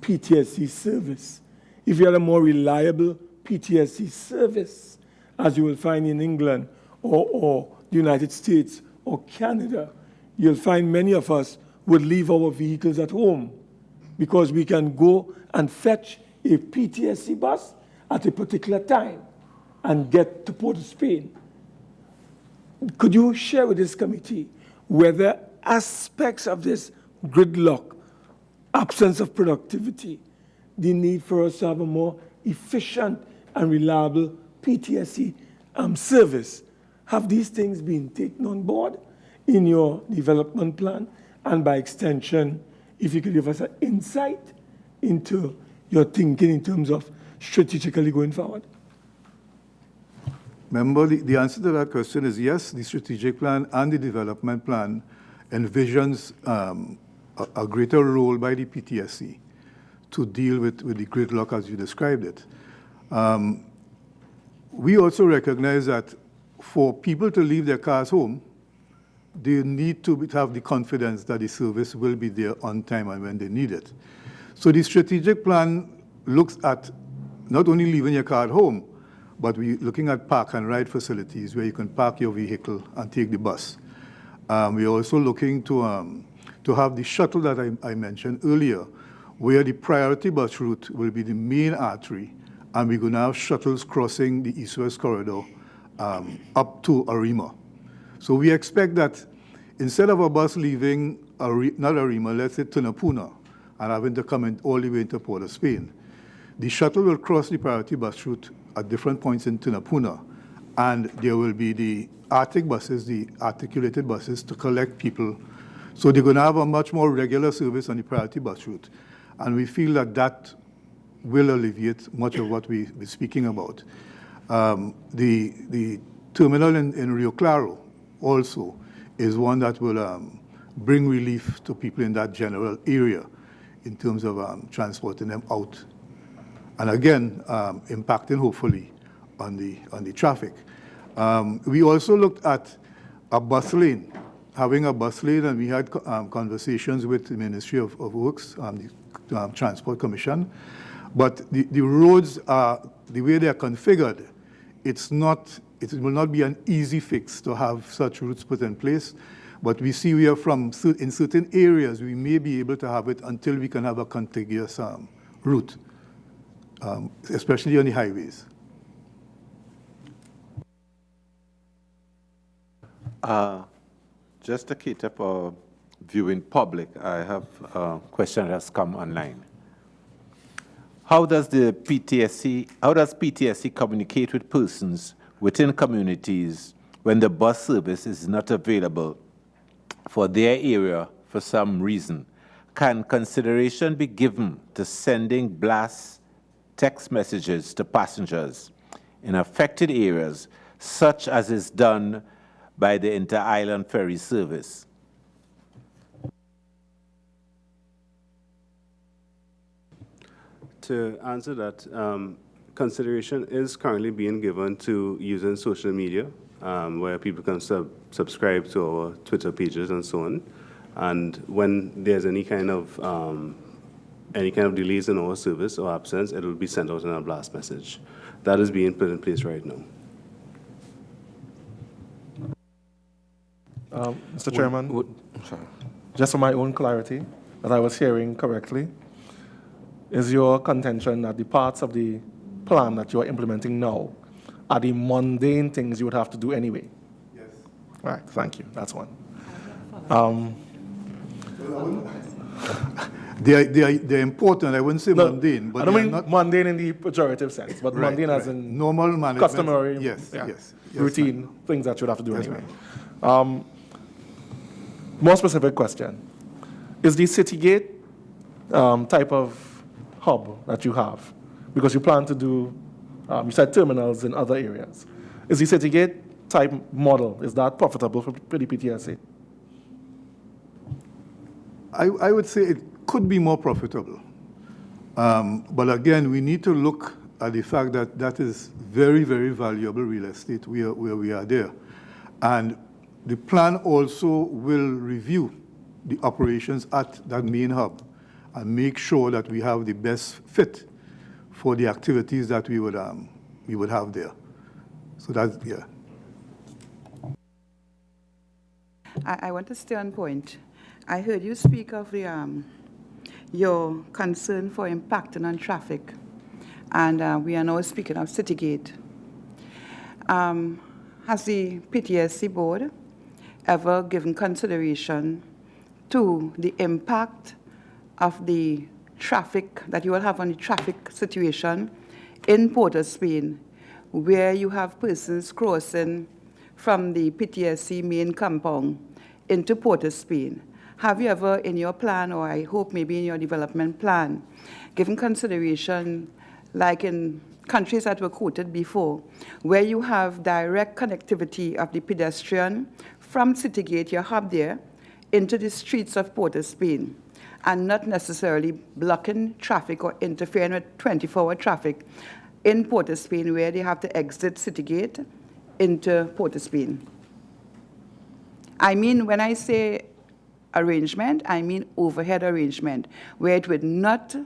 Speaker 9: PTSC service? If you had a more reliable PTSC service, as you will find in England or the United States or Canada, you'll find many of us would leave our vehicles at home because we can go and fetch a PTSC bus at a particular time and get to Port of Spain. Could you share with this committee whether aspects of this gridlock, absence of productivity, the need for us to have a more efficient and reliable PTSC service, have these things been taken on board in your development plan? And by extension, if you could give us an insight into your thinking in terms of strategically going forward.
Speaker 4: Member, the answer to that question is yes, the strategic plan and the development plan envisions a greater role by the PTSC to deal with the gridlock as you described it. We also recognize that for people to leave their cars home, they need to have the confidence that the service will be there on time and when they need it. So the strategic plan looks at not only leaving your car at home, but we're looking at park and ride facilities where you can park your vehicle and take the bus. We're also looking to have the shuttle that I mentioned earlier, where the priority bus route will be the main artery, and we're going to have shuttles crossing the east-west corridor up to Arima. So we expect that instead of a bus leaving not Arima, let's say Tunapuna, and having to come in all the way into Port of Spain. The shuttle will cross the priority bus route at different points in Tunapuna, and there will be the Arctic buses, the articulated buses, to collect people. So they're going to have a much more regular service on the priority bus route. And we feel that that will alleviate much of what we're speaking about. The terminal in Rio Claro also is one that will bring relief to people in that general area in terms of transporting them out. And again, impacting hopefully on the traffic. We also looked at a bus lane, having a bus lane, and we had conversations with the Ministry of Works, the Transport Commission. But the roads are, the way they are configured, it will not be an easy fix to have such routes put in place. But we see we are in certain areas, we may be able to have it until we can have a contiguous route, especially on the highways.
Speaker 1: Just to cater for viewing public, I have a question that has come online. How does PTSC communicate with persons within communities when the bus service is not available for their area for some reason? Can consideration be given to sending blast text messages to passengers in affected areas, such as is done by the Inter-Island Ferry Service?
Speaker 3: To answer that, consideration is currently being given to using social media, where people can subscribe to our Twitter pages and so on. And when there's any kind of delays in our service or absence, it will be sent out in a blast message. That is being put in place right now.
Speaker 11: Mr. Chairman, just for my own clarity, that I was hearing correctly, is your contention that the parts of the plan that you are implementing now are the mundane things you would have to do anyway?
Speaker 4: Yes.
Speaker 11: Right, thank you. That's one.
Speaker 4: They're important. I wouldn't say mundane, but
Speaker 11: I don't mean mundane in the pejorative sense, but mundane as in
Speaker 4: normal management,
Speaker 11: customary,
Speaker 4: yes,
Speaker 11: routine things that you would have to do anyway. More specific question: is the Citygate type of hub that you have, because you plan to do, you said terminals in other areas, is the Citygate type model, is that profitable for the PTSC?
Speaker 4: I would say it could be more profitable. But again, we need to look at the fact that that is very, very valuable real estate where we are there. And the plan also will review the operations at that main hub and make sure that we have the best fit for the activities that we would have there. So that's, yeah.
Speaker 12: I want to stay on point. I heard you speak of the, your concern for impacting on traffic, and we are now speaking of Citygate. Has the PTSC board ever given consideration to the impact of the traffic that you will have on the traffic situation in Port of Spain, where you have persons crossing from the PTSC main compound into Port of Spain? Have you ever in your plan, or I hope maybe in your development plan, given consideration, like in countries that were quoted before, where you have direct connectivity of the pedestrian from Citygate, your hub there, into the streets of Port of Spain, and not necessarily blocking traffic or interfering with 24-hour traffic in Port of Spain, where they have to exit Citygate into Port of Spain? I mean, when I say arrangement, I mean overhead arrangement, where it would not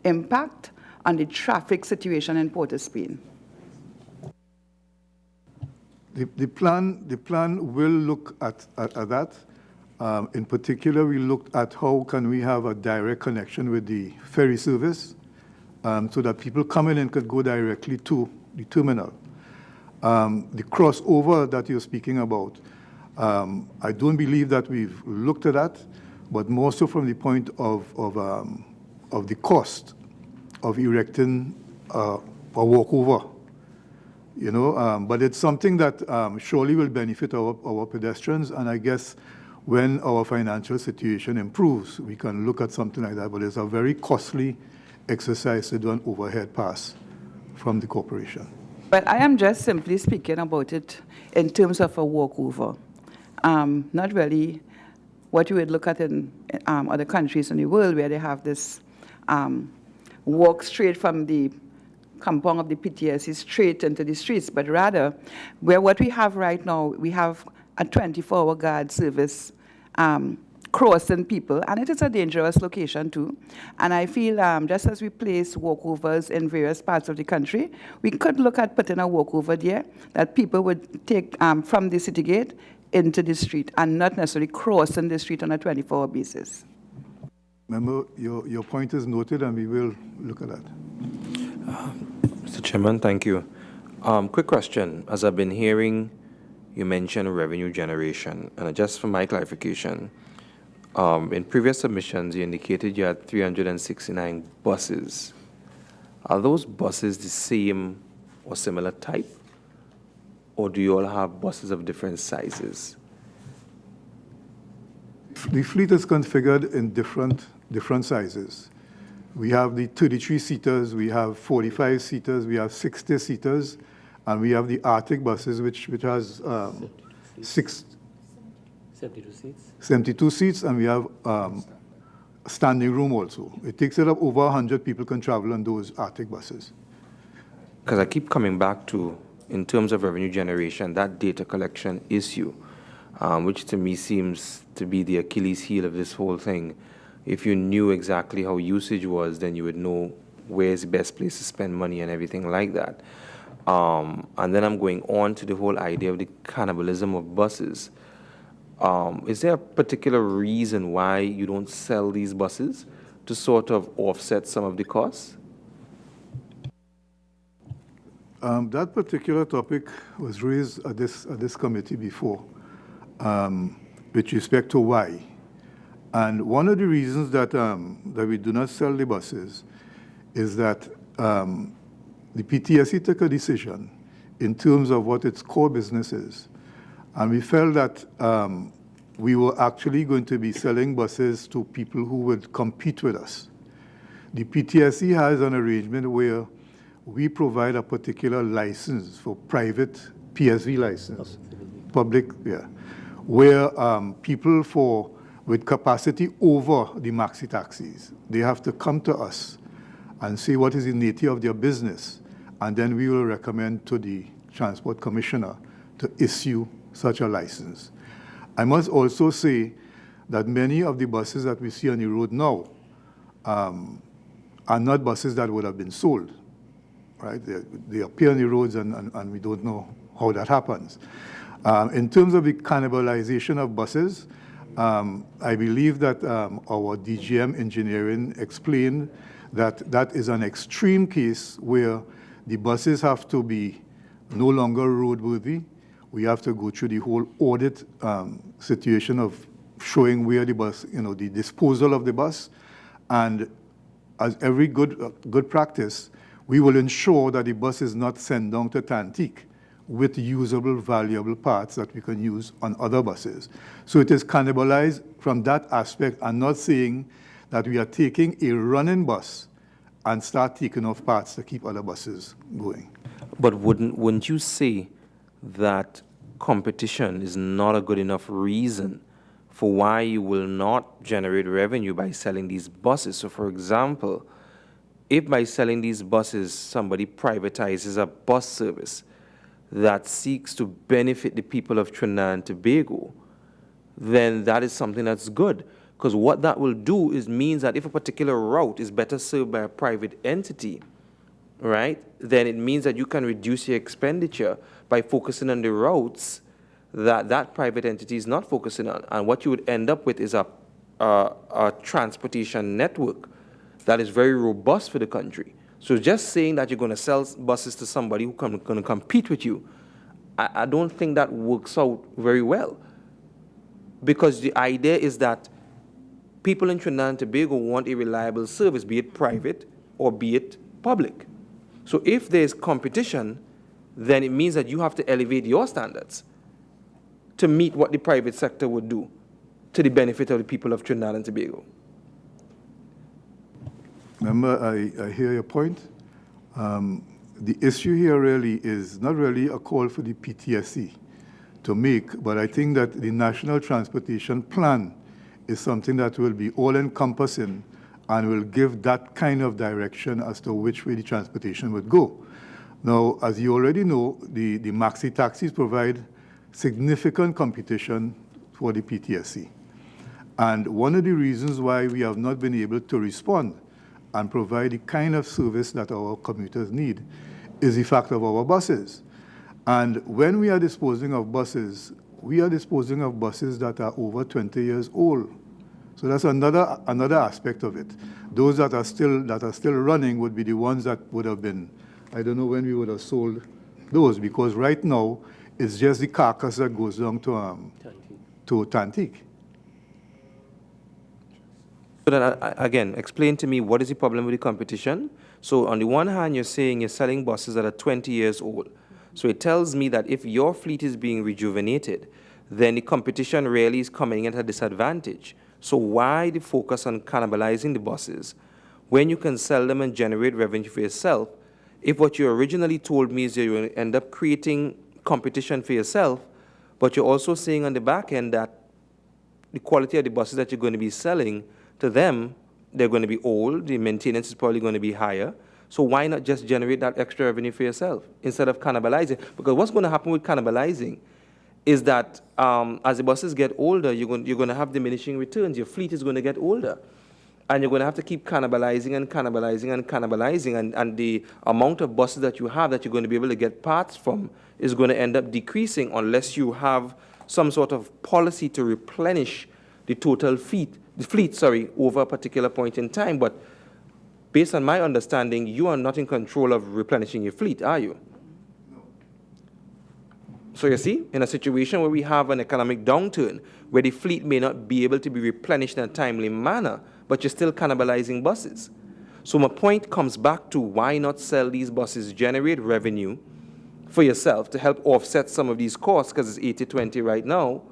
Speaker 12: impact on the traffic situation in Port of Spain.
Speaker 4: The plan will look at that. In particular, we looked at how can we have a direct connection with the ferry service so that people coming in could go directly to the terminal. The crossover that you're speaking about, I don't believe that we've looked at that, but more so from the point of the cost of erecting a walkover. You know, but it's something that surely will benefit our pedestrians, and I guess when our financial situation improves, we can look at something like that, but it's a very costly exercise to do an overhead pass from the corporation.
Speaker 12: But I am just simply speaking about it in terms of a walkover. Not really what you would look at in other countries in the world where they have this walk straight from the compound of the PTSC straight into the streets, but rather where what we have right now, we have a 24-hour guard service crossing people, and it is a dangerous location too. And I feel just as we place walkovers in various parts of the country, we could look at putting a walkover there that people would take from the city gate into the street and not necessarily crossing the street on a 24-hour basis.
Speaker 4: Remember, your point is noted, and we will look at that.
Speaker 13: Mr. Chairman, thank you. Quick question. As I've been hearing, you mentioned revenue generation, and just for my clarification, in previous submissions, you indicated you had 369 buses. Are those buses the same or similar type, or do you all have buses of different sizes?
Speaker 4: The fleet is configured in different sizes. We have the 33-seaters, we have 45-seaters, we have 60-seaters, and we have the Arctic buses, which has
Speaker 5: 72 seats.
Speaker 4: 72 seats, and we have standing room also. It takes it up over 100 people can travel on those Arctic buses.
Speaker 13: Because I keep coming back to, in terms of revenue generation, that data collection issue, which to me seems to be the Achilles heel of this whole thing. If you knew exactly how usage was, then you would know where's the best place to spend money and everything like that. And then I'm going on to the whole idea of the cannibalism of buses. Is there a particular reason why you don't sell these buses to sort of offset some of the costs?
Speaker 4: That particular topic was raised at this committee before, with respect to why. And one of the reasons that we do not sell the buses is that the PTSC took a decision in terms of what its core business is. And we felt that we were actually going to be selling buses to people who would compete with us. The PTSC has an arrangement where we provide a particular license for private PSV license, public, where people with capacity over the maxi taxis, they have to come to us and say what is the nature of their business, and then we will recommend to the Transport Commissioner to issue such a license. I must also say that many of the buses that we see on the road now are not buses that would have been sold, right? They appear on the roads and we don't know how that happens. In terms of the cannibalization of buses, I believe that our DGM engineering explained that that is an extreme case where the buses have to be no longer roadworthy. We have to go through the whole audit situation of showing where the bus, the disposal of the bus. And as every good practice, we will ensure that the bus is not sent down to Tantique with usable, valuable parts that we can use on other buses. So it is cannibalized from that aspect, and not saying that we are taking a running bus and start taking off parts to keep other buses going.
Speaker 13: But wouldn't you say that competition is not a good enough reason for why you will not generate revenue by selling these buses? So for example, if by selling these buses, somebody privatizes a bus service that seeks to benefit the people of Trinidad and Tobago, then that is something that's good. Because what that will do is means that if a particular route is better served by a private entity, right, then it means that you can reduce your expenditure by focusing on the routes that that private entity is not focusing on. And what you would end up with is a transportation network that is very robust for the country. So just saying that you're going to sell buses to somebody who's going to compete with you, I don't think that works out very well. because the idea is that people in Trinidad and Tobago want a reliable service, be it private or be it public. So if there's competition, then it means that you have to elevate your standards to meet what the private sector would do to the benefit of the people of Trinidad and Tobago.
Speaker 4: Remember, I hear your point. The issue here really is not really a call for the PTSC to make, but I think that the National Transportation Plan is something that will be all-encompassing and will give that kind of direction as to which way the transportation would go. Now, as you already know, the maxi taxis provide significant competition for the PTSC. And one of the reasons why we have not been able to respond and provide the kind of service that our commuters need is the fact of our buses. And when we are disposing of buses, we are disposing of buses that are over 20 years old. So that's another aspect of it. Those that are still running would be the ones that would have been, I don't know when we would have sold those, because right now it's just the carcass that goes down to Tantique.
Speaker 13: So then, again, explain to me what is the problem with the competition. So on the one hand, you're saying you're selling buses that are 20 years old. So it tells me that if your fleet is being rejuvenated, then the competition really is coming at a disadvantage. So why the focus on cannibalizing the buses when you can sell them and generate revenue for yourself? If what you originally told me is that you're going to end up creating competition for yourself, but you're also saying on the back end that the quality of the buses that you're going to be selling to them, they're going to be old, the maintenance is probably going to be higher. So why not just generate that extra revenue for yourself instead of cannibalizing? Because what's going to happen with cannibalizing is that as the buses get older, you're going to have diminishing returns. Your fleet is going to get older. And you're going to have to keep cannibalizing and cannibalizing and cannibalizing. And the amount of buses that you have that you're going to be able to get parts from is going to end up decreasing unless you have some sort of policy to replenish the total fleet, over a particular point in time. But based on my understanding, you are not in control of replenishing your fleet, are you? No. So you see, in a situation where we have an economic downturn, where the fleet may not be able to be replenished in a timely manner, but you're still cannibalizing buses. So my point comes back to why not sell these buses, generate revenue for yourself to help offset some of these costs, because it's 80-20 right now,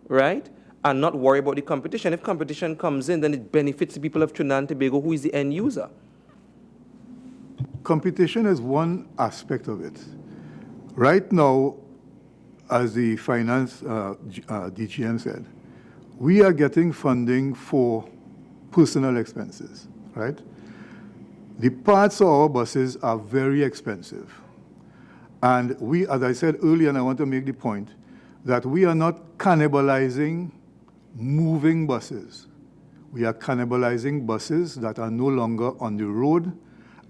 Speaker 13: right? And not worry about the competition. If competition comes in, then it benefits the people of Trinidad and Tobago, who is the end user.
Speaker 4: Competition is one aspect of it. Right now, as the finance DGM said, we are getting funding for personal expenses, right? The parts of our buses are very expensive. And we, as I said earlier, and I want to make the point, that we are not cannibalizing moving buses. We are cannibalizing buses that are no longer on the road.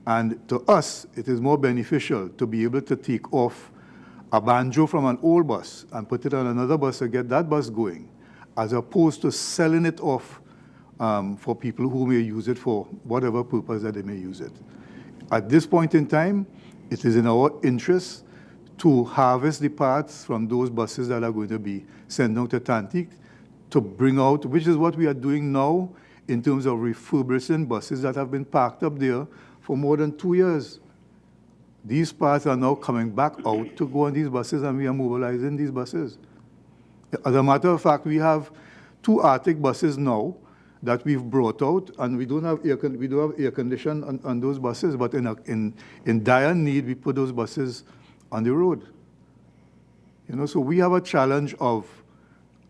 Speaker 4: And to us, it is more beneficial to be able to take off a banjo from an old bus and put it on another bus to get that bus going, as opposed to selling it off for people who may use it for whatever purpose that they may use it. At this point in time, it is in our interest to harvest the parts from those buses that are going to be sent down to Tantique to bring out, which is what we are doing now in terms of refurbishing buses that have been parked up there for more than 2 years. These parts are now coming back out to go on these buses, and we are mobilizing these buses. As a matter of fact, we have 2 Arctic buses now that we've brought out, and we do have air condition on those buses, but in dire need, we put those buses on the road. You know, so we have a challenge of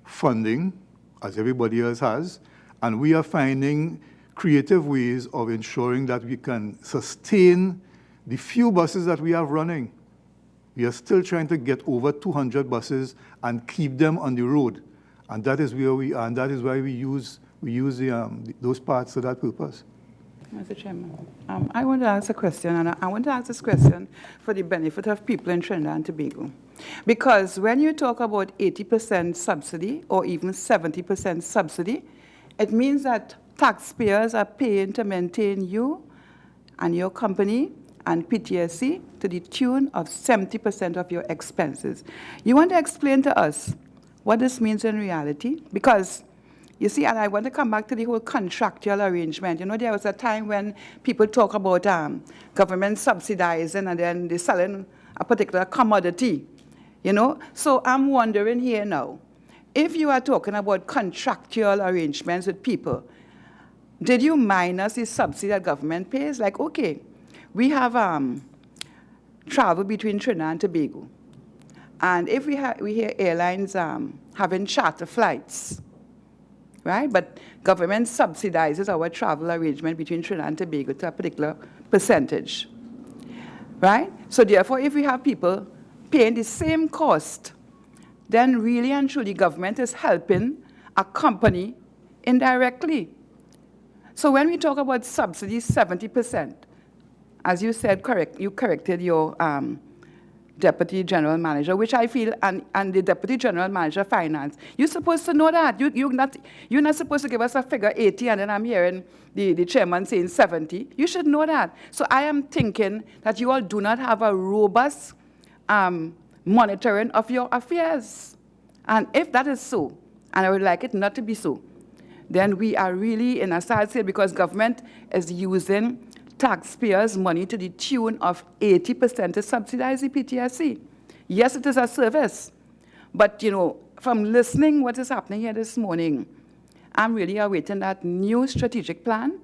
Speaker 4: funding, as everybody else has, and we are finding creative ways of ensuring that we can sustain the few buses that we have running. We are still trying to get over 200 buses and keep them on the road, and that is where we are, and that is why we use those parts for that purpose.
Speaker 12: Mr. Chairman, I want to ask a question, and I want to ask this question for the benefit of people in Trinidad and Tobago. Because when you talk about 80% subsidy or even 70% subsidy, it means that taxpayers are paying to maintain you and your company and PTSC to the tune of 70% of your expenses. You want to explain to us what this means in reality? Because, you see, and I want to come back to the whole contractual arrangement. You know, there was a time when people talk about government subsidizing and then they're selling a particular commodity, you know? So I'm wondering here now, if you are talking about contractual arrangements with people, did you minus the subsidy that government pays? Like, okay, we have travel between Trinidad and Tobago. And if we hear airlines having charter flights, right? But government subsidizes our travel arrangement between Trinidad and Tobago to a particular percentage, right? So therefore, if we have people paying the same cost, then really and truly government is helping a company indirectly. So when we talk about subsidies, 70%, as you said, you corrected your Deputy General Manager, which I feel, and the Deputy General Manager Finance, you're supposed to know that. You're not supposed to give us a figure 80, and then I'm hearing the chairman saying 70. You should know that. So I am thinking that you all do not have a robust monitoring of your affairs. And if that is so, and I would like it not to be so, then we are really in a sad state because government is using taxpayers' money to the tune of 80% to subsidize the PTSC. Yes, it is a service, but, you know, from listening what is happening here this morning, I'm really awaiting that new strategic plan.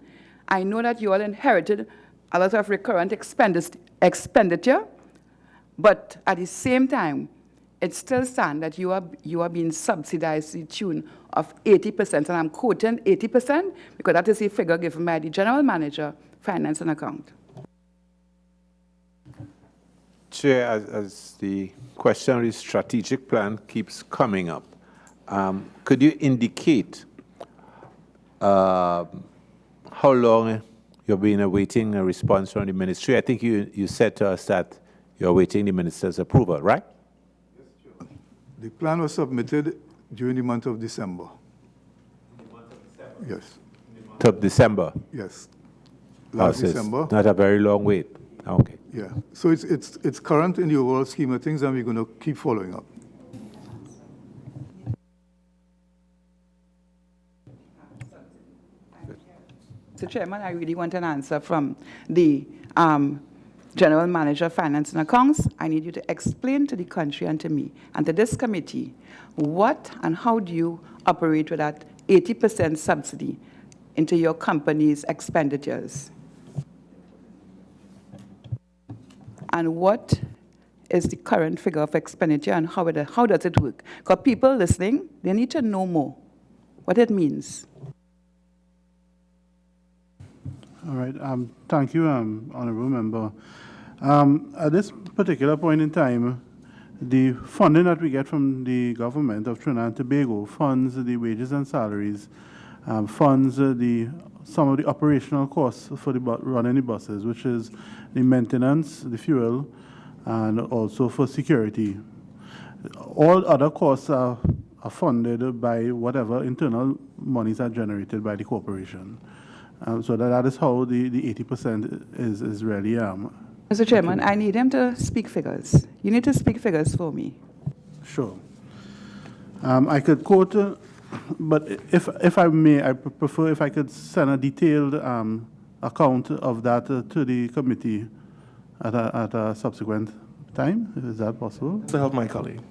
Speaker 12: I know that you all inherited a lot of recurrent expenditure, but at the same time, it still stands that you are being subsidized to the tune of 80%, and I'm quoting 80% because that is the figure given by the General Manager, Finance and Account.
Speaker 1: Chair, as the question of the strategic plan keeps coming up, could you indicate how long you've been awaiting a response from the ministry? I think you said to us that you're awaiting the minister's approval, right?
Speaker 4: The plan was submitted during the month of December. Yes.
Speaker 1: Of December?
Speaker 4: Yes. Last
Speaker 1: so
Speaker 4: December.
Speaker 1: Not a very long wait. Okay.
Speaker 4: Yeah. So it's current in the overall scheme of things, and we're going to keep following up.
Speaker 12: Mr. Chairman, I really want an answer from the General Manager of Finance and Accounts. I need you to explain to the country and to me and to this committee what and how do you operate with that 80% subsidy into your company's expenditures? And what is the current figure of expenditure and how does it work? Because people listening, they need to know more, what it means.
Speaker 2: All right. Thank you, Honourable Member. At this particular point in time, the funding that we get from the government of Trinidad and Tobago funds the wages and salaries, funds some of the operational costs for running the buses, which is the maintenance, the fuel, and also for security. All other costs are funded by whatever internal monies are generated by the corporation. So that is how the 80% is really.
Speaker 12: Mr. Chairman, I need him to speak figures. You need to speak figures for me.
Speaker 2: Sure. I could quote, but if I may, I prefer if I could send a detailed account of that to the committee at a subsequent time. Is that possible?
Speaker 11: To help my colleague.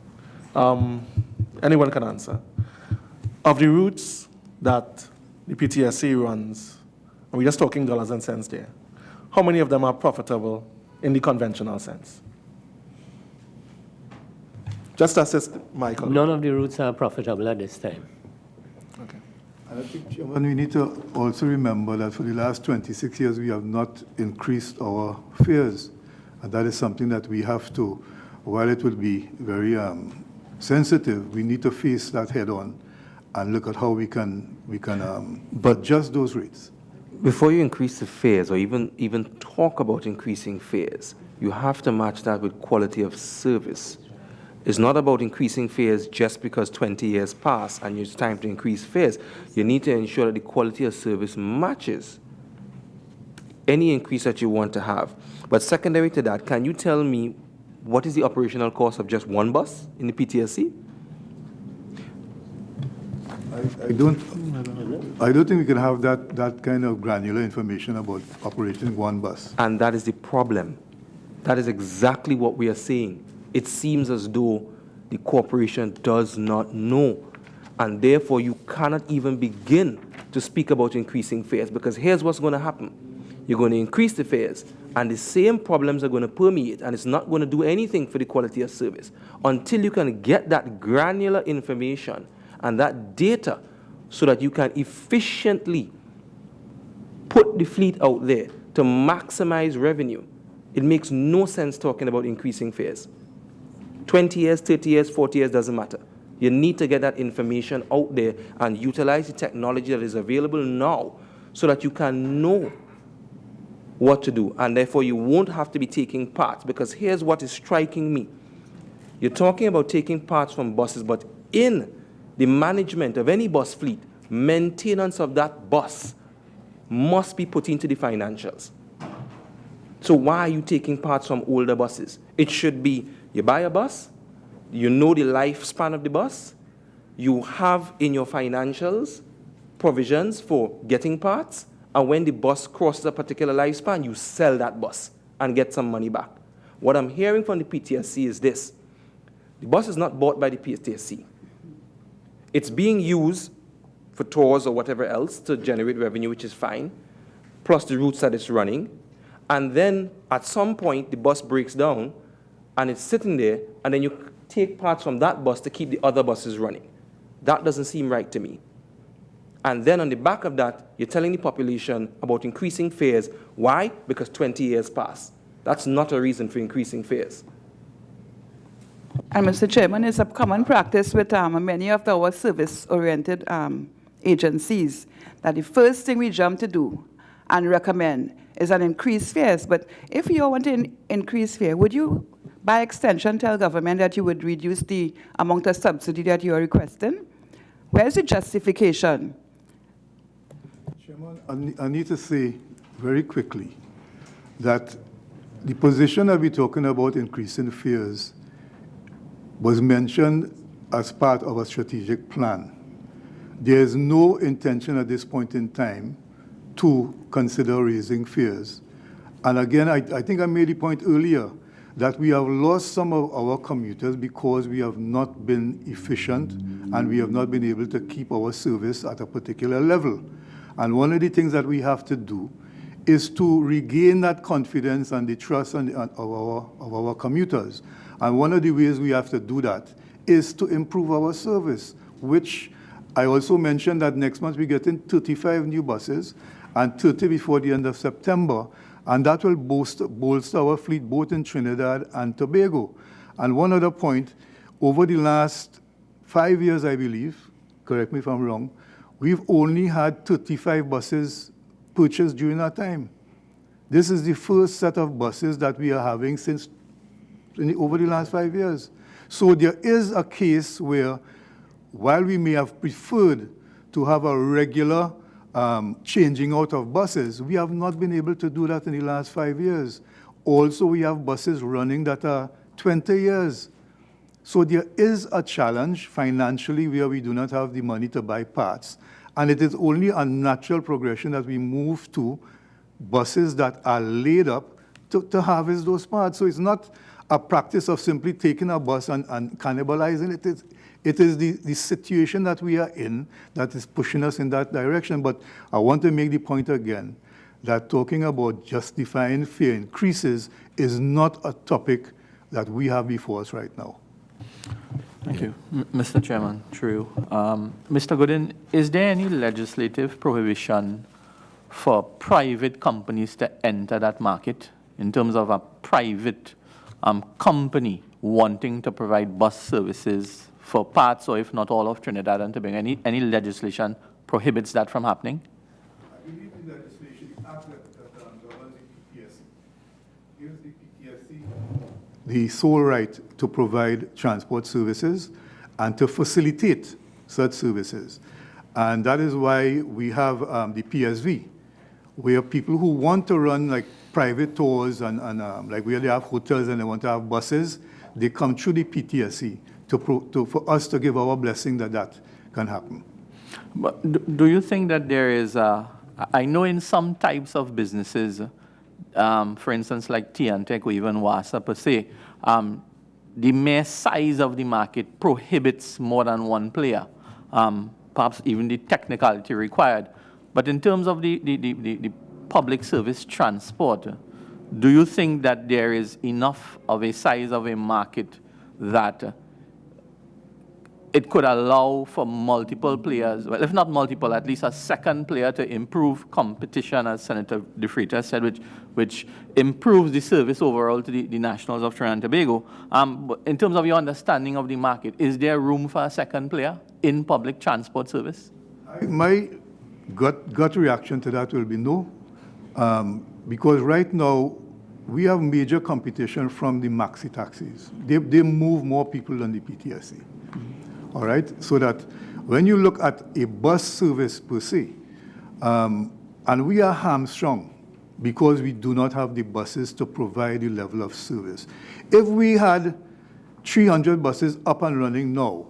Speaker 11: Anyone can answer. Of the routes that the PTSC runs, and we're just talking dollars and cents there, how many of them are profitable in the conventional sense? Just assist my colleague.
Speaker 5: None of the routes are profitable at this time.
Speaker 11: Okay.
Speaker 4: And I think, Chairman, we need to also remember that for the last 26 years, we have not increased our fares. And that is something that we have to, while it will be very sensitive, we need to face that head on and look at how we can adjust those rates.
Speaker 13: Before you increase the fares or even talk about increasing fares, you have to match that with quality of service. It's not about increasing fares just because 20 years pass and it's time to increase fares. You need to ensure that the quality of service matches any increase that you want to have. But secondary to that, can you tell me what is the operational cost of just one bus in the PTSC?
Speaker 4: I don't think we can have that kind of granular information about operating one bus.
Speaker 13: And that is the problem. That is exactly what we are saying. It seems as though the corporation does not know, and therefore you cannot even begin to speak about increasing fares, because here's what's going to happen. You're going to increase the fares, and the same problems are going to permeate, and it's not going to do anything for the quality of service until you can get that granular information and that data so that you can efficiently put the fleet out there to maximize revenue. It makes no sense talking about increasing fares. 20 years, 30 years, 40 years, doesn't matter. You need to get that information out there and utilize the technology that is available now so that you can know what to do, and therefore you won't have to be taking parts, because here's what is striking me. You're talking about taking parts from buses, but in the management of any bus fleet, maintenance of that bus must be put into the financials. So why are you taking parts from older buses? It should be, you buy a bus, you know the lifespan of the bus, you have in your financials provisions for getting parts, and when the bus crosses a particular lifespan, you sell that bus and get some money back. What I'm hearing from the PTSC is this: the bus is not bought by the PTSC. It's being used for tours or whatever else to generate revenue, which is fine, plus the routes that it's running. And then at some point, the bus breaks down and it's sitting there, and then you take parts from that bus to keep the other buses running. That doesn't seem right to me. And then on the back of that, you're telling the population about increasing fares. Why? Because 20 years passed. That's not a reason for increasing fares.
Speaker 12: And Mr. Chairman, it's a common practice with many of our service-oriented agencies that the first thing we jump to do and recommend is an increased fares. But if you want to increase fare, would you, by extension, tell government that you would reduce the amount of subsidy that you are requesting? Where's the justification?
Speaker 4: Chairman, I need to say very quickly that the position that we're talking about increasing fares was mentioned as part of a strategic plan. There is no intention at this point in time to consider raising fares. And again, I think I made the point earlier that we have lost some of our commuters because we have not been efficient and we have not been able to keep our service at a particular level. And one of the things that we have to do is to regain that confidence and the trust of our commuters. And one of the ways we have to do that is to improve our service, which I also mentioned that next month we're getting 35 new buses and 30 before the end of September. And that will bolster our fleet both in Trinidad and Tobago. And one other point, over the last 5 years, I believe, correct me if I'm wrong, we've only had 35 buses purchased during that time. This is the first set of buses that we are having since over the last 5 years. So there is a case where, while we may have preferred to have a regular changing out of buses, we have not been able to do that in the last 5 years. Also, we have buses running that are 20 years. So there is a challenge financially where we do not have the money to buy parts. And it is only a natural progression that we move to buses that are laid up to harvest those parts. So it's not a practice of simply taking a bus and cannibalizing it. It is the situation that we are in that is pushing us in that direction. But I want to make the point again that talking about justifying fare increases is not a topic that we have before us right now.
Speaker 14: Thank you. Mr. Chairman, through you. Mr. Gooden, is there any legislative prohibition for private companies to enter that market in terms of a private company wanting to provide bus services for parts or if not all of Trinidad and Tobago? Any legislation prohibits that from happening?
Speaker 4: I believe the legislation, the act that governs the PTSC, gives the PTSC the sole right to provide transport services and to facilitate such services. And that is why we have the PSV, where people who want to run like private tours and like where they have hotels and they want to have buses, they come through the PTSC for us to give our blessing that that can happen.
Speaker 14: But do you think that there is I know in some types of businesses, for instance, like Tenant or even WASA per se, the mere size of the market prohibits more than one player, perhaps even the technicality required. But in terms of the public service transport, do you think that there is enough of a size of a market that it could allow for multiple players, well, if not multiple, at least a second player to improve competition, as Senator De Freitas said, which improves the service overall to the nationals of Trinidad and Tobago. But in terms of your understanding of the market, is there room for a second player in public transport service?
Speaker 4: My gut reaction to that will be no, because right now we have major competition from the maxi taxis. They move more people than the PTSC. All right, so that when you look at a bus service per se, and we are hamstrung because we do not have the buses to provide the level of service. If we had 300 buses up and running now,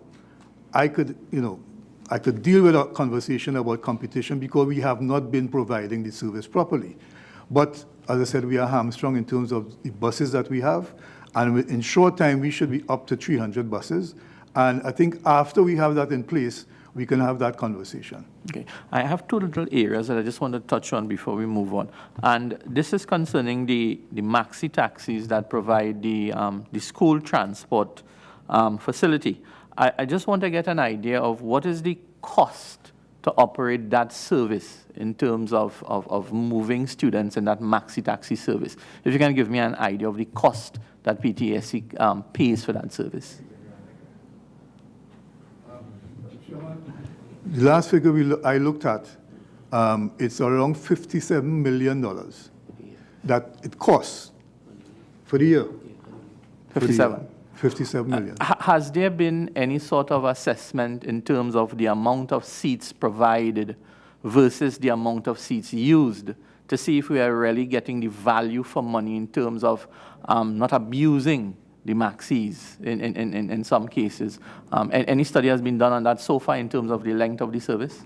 Speaker 4: I could deal with a conversation about competition because we have not been providing the service properly. But as I said, we are hamstrung in terms of the buses that we have, and in short time we should be up to 300 buses. And I think after we have that in place, we can have that conversation.
Speaker 14: Okay. I have two little areas that I just want to touch on before we move on. And this is concerning the maxi taxis that provide the school transport facility. I just want to get an idea of what is the cost to operate that service in terms of moving students in that maxi taxi service. If you can give me an idea of the cost that PTSC pays for that service.
Speaker 4: The last figure I looked at, it's around $57 million that it costs for the year.
Speaker 14: 57.
Speaker 4: 57 million.
Speaker 14: Has there been any sort of assessment in terms of the amount of seats provided versus the amount of seats used to see if we are really getting the value for money in terms of not abusing the maxis in some cases? Any study has been done on that so far in terms of the length of the service?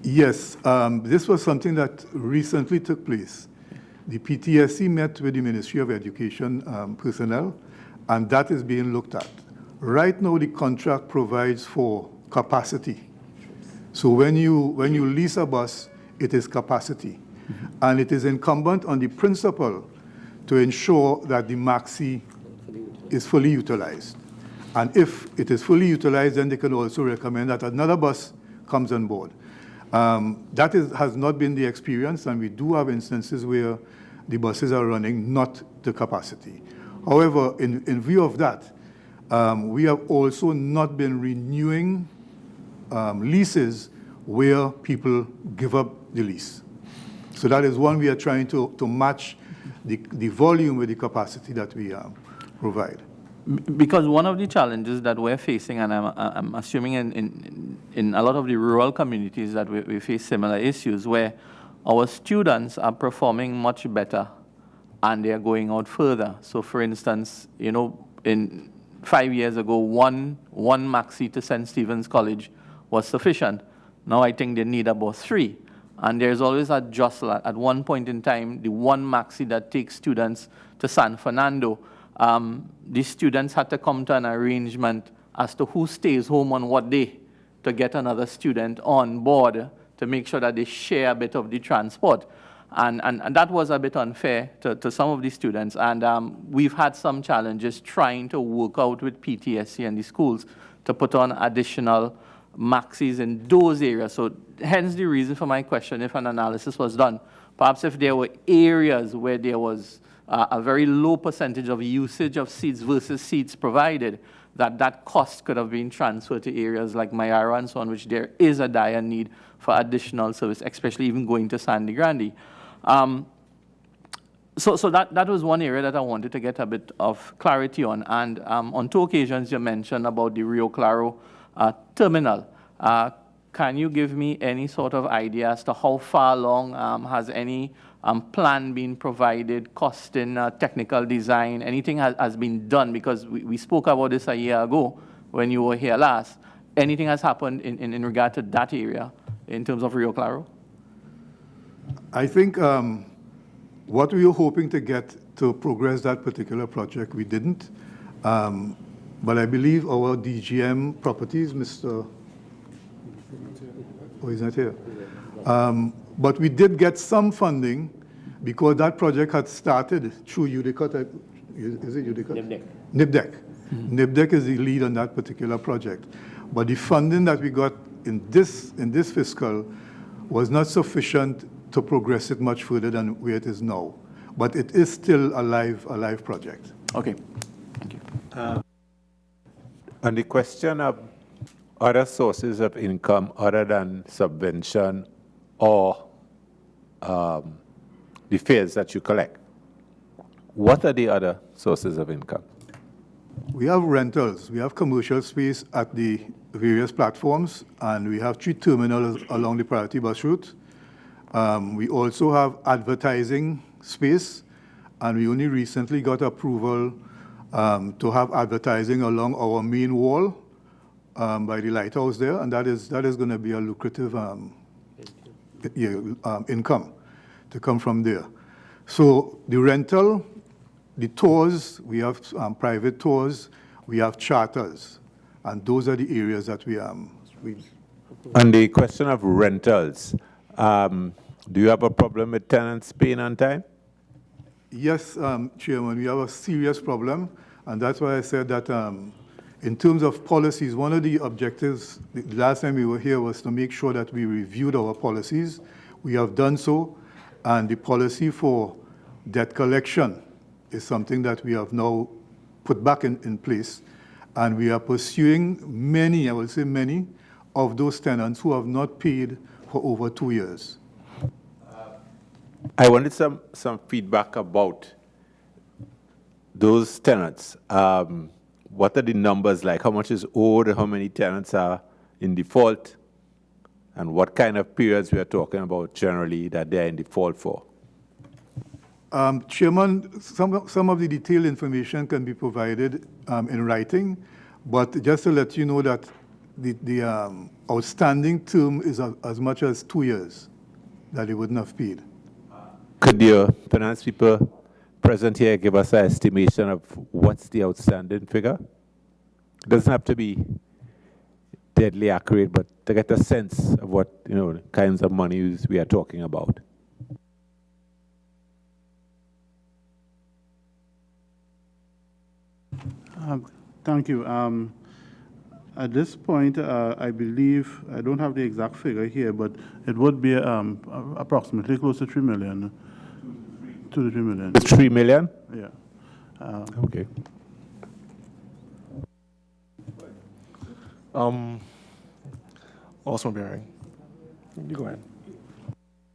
Speaker 4: Yes, this was something that recently took place. The PTSC met with the Ministry of Education personnel, and that is being looked at. Right now, the contract provides for capacity. So when you lease a bus, it is capacity. And it is incumbent on the principal to ensure that the maxi is fully utilized. And if it is fully utilized, then they can also recommend that another bus comes on board. That has not been the experience, and we do have instances where the buses are running not to capacity. However, in view of that, we have also not been renewing leases where people give up the lease. So that is one we are trying to match the volume with the capacity that we provide.
Speaker 14: Because one of the challenges that we're facing, and I'm assuming in a lot of the rural communities that we face similar issues, where our students are performing much better and they're going out further. So for instance, in 5 years ago, one maxi to St. Stephen's College was sufficient. Now I think they need about 3. And there's always a jostle. At one point in time, the one maxi that takes students to San Fernando, the students had to come to an arrangement as to who stays home on what day to get another student on board to make sure that they share a bit of the transport. And that was a bit unfair to some of the students. And we've had some challenges trying to work out with PTSC and the schools to put on additional maxis in those areas. So hence the reason for my question, if an analysis was done. Perhaps if there were areas where there was a very low percentage of usage of seats versus seats provided, that cost could have been transferred to areas like Mayara and so on, which there is a dire need for additional service, especially even going to Sandy Grande. So that was one area that I wanted to get a bit of clarity on. And on 2 occasions, you mentioned about the Rio Claro terminal. Can you give me any sort of idea as to how far along has any plan been provided, costing, technical design, anything has been done? Because we spoke about this a year ago when you were here last. anything has happened in regard to that area in terms of Rio Claro?
Speaker 4: I think what we were hoping to get to progress that particular project, we didn't. But I believe our DGM properties, Mr. Oh, he's not here. But we did get some funding because that project had started through UDECOT. Is it UDECOT? NIBDEC. NIBDEC is the lead on that particular project. But the funding that we got in this fiscal was not sufficient to progress it much further than where it is now. But it is still a live project.
Speaker 14: Okay, thank you.
Speaker 1: On the question of other sources of income other than subvention or the fares that you collect, what are the other sources of income?
Speaker 4: We have rentals. We have commercial space at the various platforms, and we have 3 terminals along the priority bus route. We also have advertising space, and we only recently got approval to have advertising along our main wall by the lighthouse there, and that is going to be a lucrative income to come from there. So the rental, the tours, we have private tours, we have charters, and those are the areas that we
Speaker 1: On the question of rentals, do you have a problem with tenants paying on time?
Speaker 4: Yes, Chairman, we have a serious problem, and that's why I said that in terms of policies, one of the objectives the last time we were here was to make sure that we reviewed our policies. We have done so, and the policy for debt collection is something that we have now put back in place, and we are pursuing many, I will say many, of those tenants who have not paid for over 2 years.
Speaker 1: I wanted some feedback about those tenants. What are the numbers like? How much is owed? How many tenants are in default? And what kind of periods we are talking about generally that they're in default for?
Speaker 4: Chairman, some of the detailed information can be provided in writing, but just to let you know that the outstanding term is as much as 2 years that they wouldn't have paid.
Speaker 1: Could the finance people present here give us an estimation of what's the outstanding figure? It doesn't have to be deadly accurate, but to get a sense of what kinds of monies we are talking about.
Speaker 2: Thank you. At this point, I believe, I don't have the exact figure here, but it would be approximately close to 3 million. 2 to 3 million.
Speaker 1: 3 million?
Speaker 2: Yeah.
Speaker 1: Okay.
Speaker 11: Osman Bearing. You go ahead.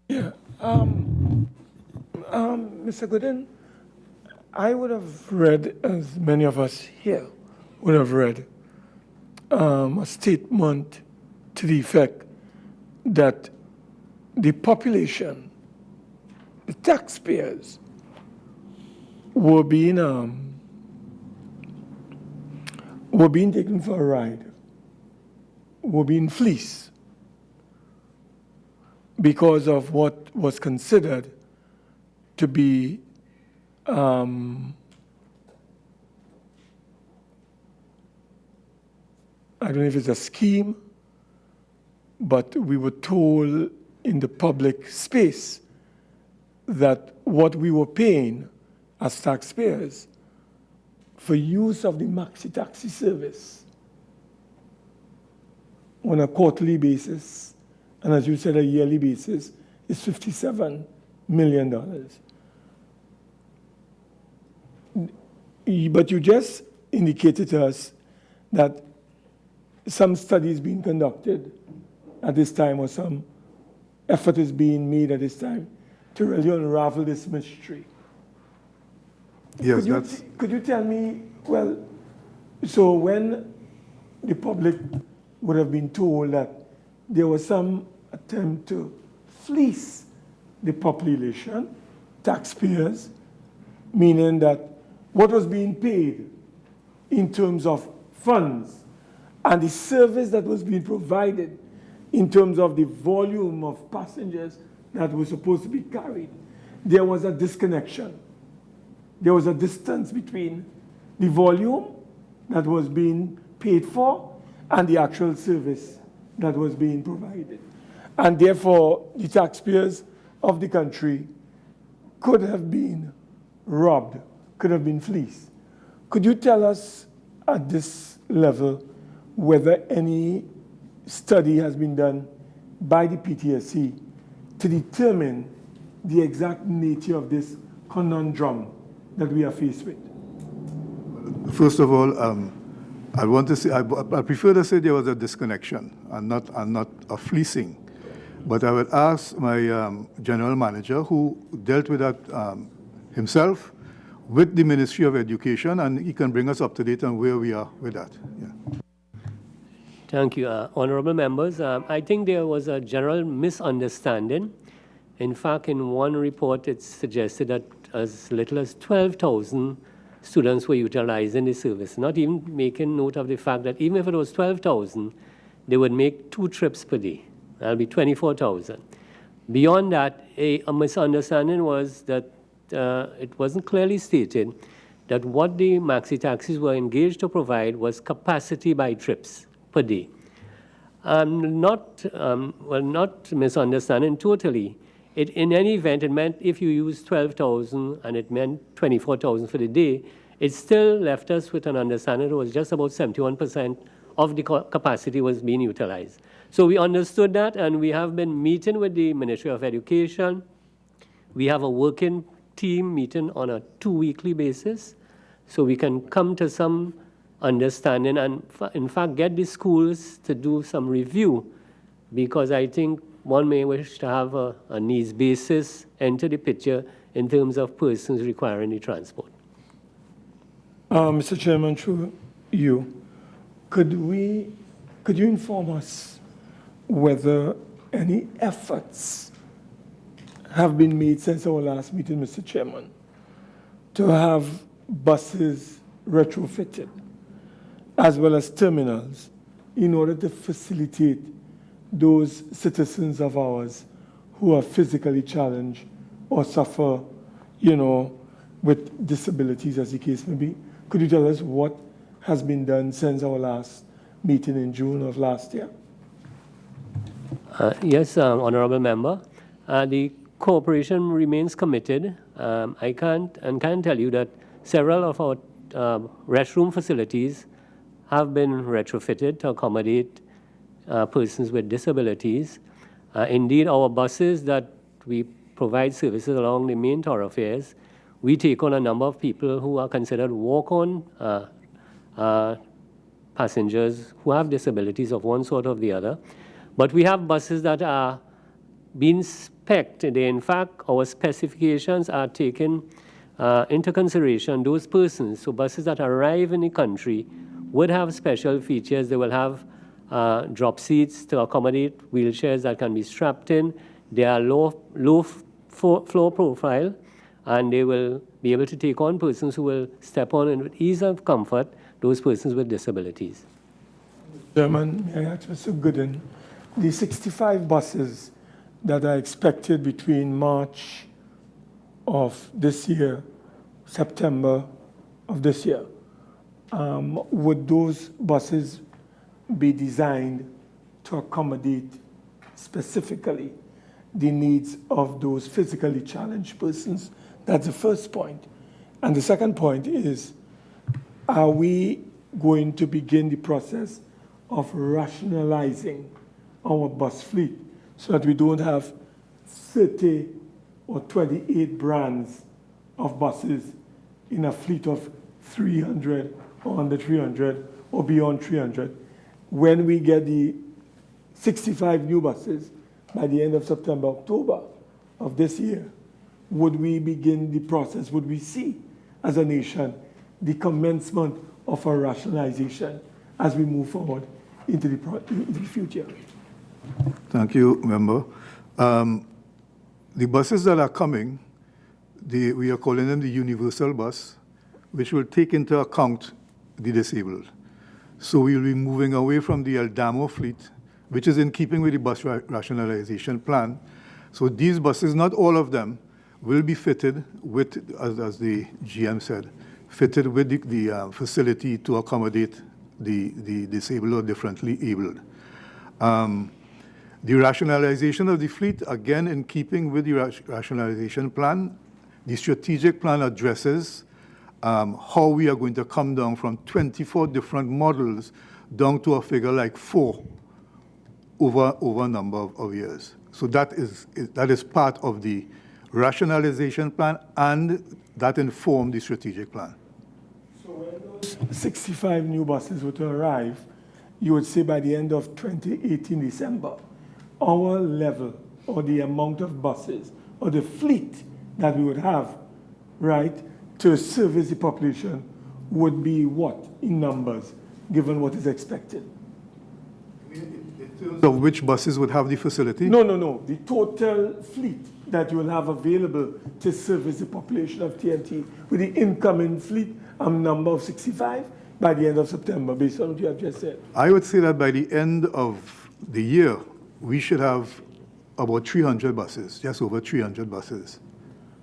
Speaker 9: Yeah. Mr. Gooden, I would have read, as many of us here would have read, a statement to the effect that the population, the taxpayers, were being taken for a ride, were being fleeced because of what was considered to be I don't know if it's a scheme, but we were told in the public space that what we were paying as taxpayers for use of the maxi taxi service on a quarterly basis, and as you said, a yearly basis, is $57 million. But you just indicated to us that some studies being conducted at this time, or some effort is being made at this time to really unravel this mystery.
Speaker 4: Yes,
Speaker 9: could you tell me, well, so when the public would have been told that there was some attempt to fleece the population, taxpayers, meaning that what was being paid in terms of funds and the service that was being provided in terms of the volume of passengers that were supposed to be carried, there was a disconnection. There was a distance between the volume that was being paid for and the actual service that was being provided. And therefore, the taxpayers of the country could have been robbed, could have been fleeced. Could you tell us at this level whether any study has been done by the PTSC to determine the exact nature of this conundrum that we are faced with?
Speaker 4: First of all, I want to say, I prefer to say there was a disconnection and not a fleecing. But I would ask my general manager, who dealt with that himself, with the Ministry of Education, and he can bring us up to date on where we are with that. Yeah.
Speaker 5: Thank you. Honorable members, I think there was a general misunderstanding. In fact, in one report, it suggested that as little as 12,000 students were utilizing the service, not even making note of the fact that even if it was 12,000, they would make 2 trips per day. That'll be 24,000. Beyond that, a misunderstanding was that it wasn't clearly stated that what the maxi taxis were engaged to provide was capacity by trips per day. Not misunderstanding totally. In any event, it meant if you use 12,000 and it meant 24,000 for the day, it still left us with an understanding that was just about 71% of the capacity was being utilized. So we understood that, and we have been meeting with the Ministry of Education. We have a working team meeting on a 2-weekly basis, so we can come to some understanding and, in fact, get the schools to do some review, because I think one may wish to have a needs basis enter the picture in terms of persons requiring the transport.
Speaker 9: Mr. Chairman, through you, could you inform us whether any efforts have been made since our last meeting, Mr. Chairman, to have buses retrofitted, as well as terminals, in order to facilitate those citizens of ours who are physically challenged or suffer, with disabilities, as the case may be? Could you tell us what has been done since our last meeting in June of last year?
Speaker 5: Yes, Honorable Member. The corporation remains committed. I can tell you that several of our restroom facilities have been retrofitted to accommodate persons with disabilities. Indeed, our buses that we provide services along the main thoroughfares, we take on a number of people who are considered walk-on passengers who have disabilities of one sort or the other. But we have buses that are being spec'd. In fact, our specifications are taken into consideration those persons. So buses that arrive in the country would have special features. They will have drop seats to accommodate wheelchairs that can be strapped in. They are low floor profile, and they will be able to take on persons who will step on and with ease and comfort those persons with disabilities.
Speaker 9: Chairman, may I ask Mr. Gooden, the 65 buses that are expected between March of this year, September of this year, would those buses be designed to accommodate specifically the needs of those physically challenged persons? That's the first point. And the second point is, are we going to begin the process of rationalizing our bus fleet so that we don't have 30 or 28 brands of buses in a fleet of 300 or under 300 or beyond 300? When we get the 65 new buses by the end of September, October of this year, would we begin the process? Would we see, as a nation, the commencement of a rationalization as we move forward into the future?
Speaker 4: Thank you, Member. The buses that are coming, we are calling them the universal bus, which will take into account the disabled. So we'll be moving away from the El Damo fleet, which is in keeping with the bus rationalization plan. So these buses, not all of them, will be fitted with, as the GM said, fitted with the facility to accommodate the disabled or differently abled. The rationalization of the fleet, again, in keeping with the rationalization plan, the strategic plan addresses how we are going to come down from 24 different models down to a figure like 4 over a number of years. So that is part of the rationalization plan, and that informed the strategic plan.
Speaker 9: So when those 65 new buses were to arrive, you would say by the end of 2018 December, our level or the amount of buses or the fleet that we would have, right, to service the population would be what in numbers, given what is expected?
Speaker 4: In terms of which buses would have the facility?
Speaker 9: No. The total fleet that you will have available to service the population of TNT with the incoming fleet number of 65 by the end of September, based on what you have just said.
Speaker 4: I would say that by the end of the year, we should have about 300 buses, just over 300 buses.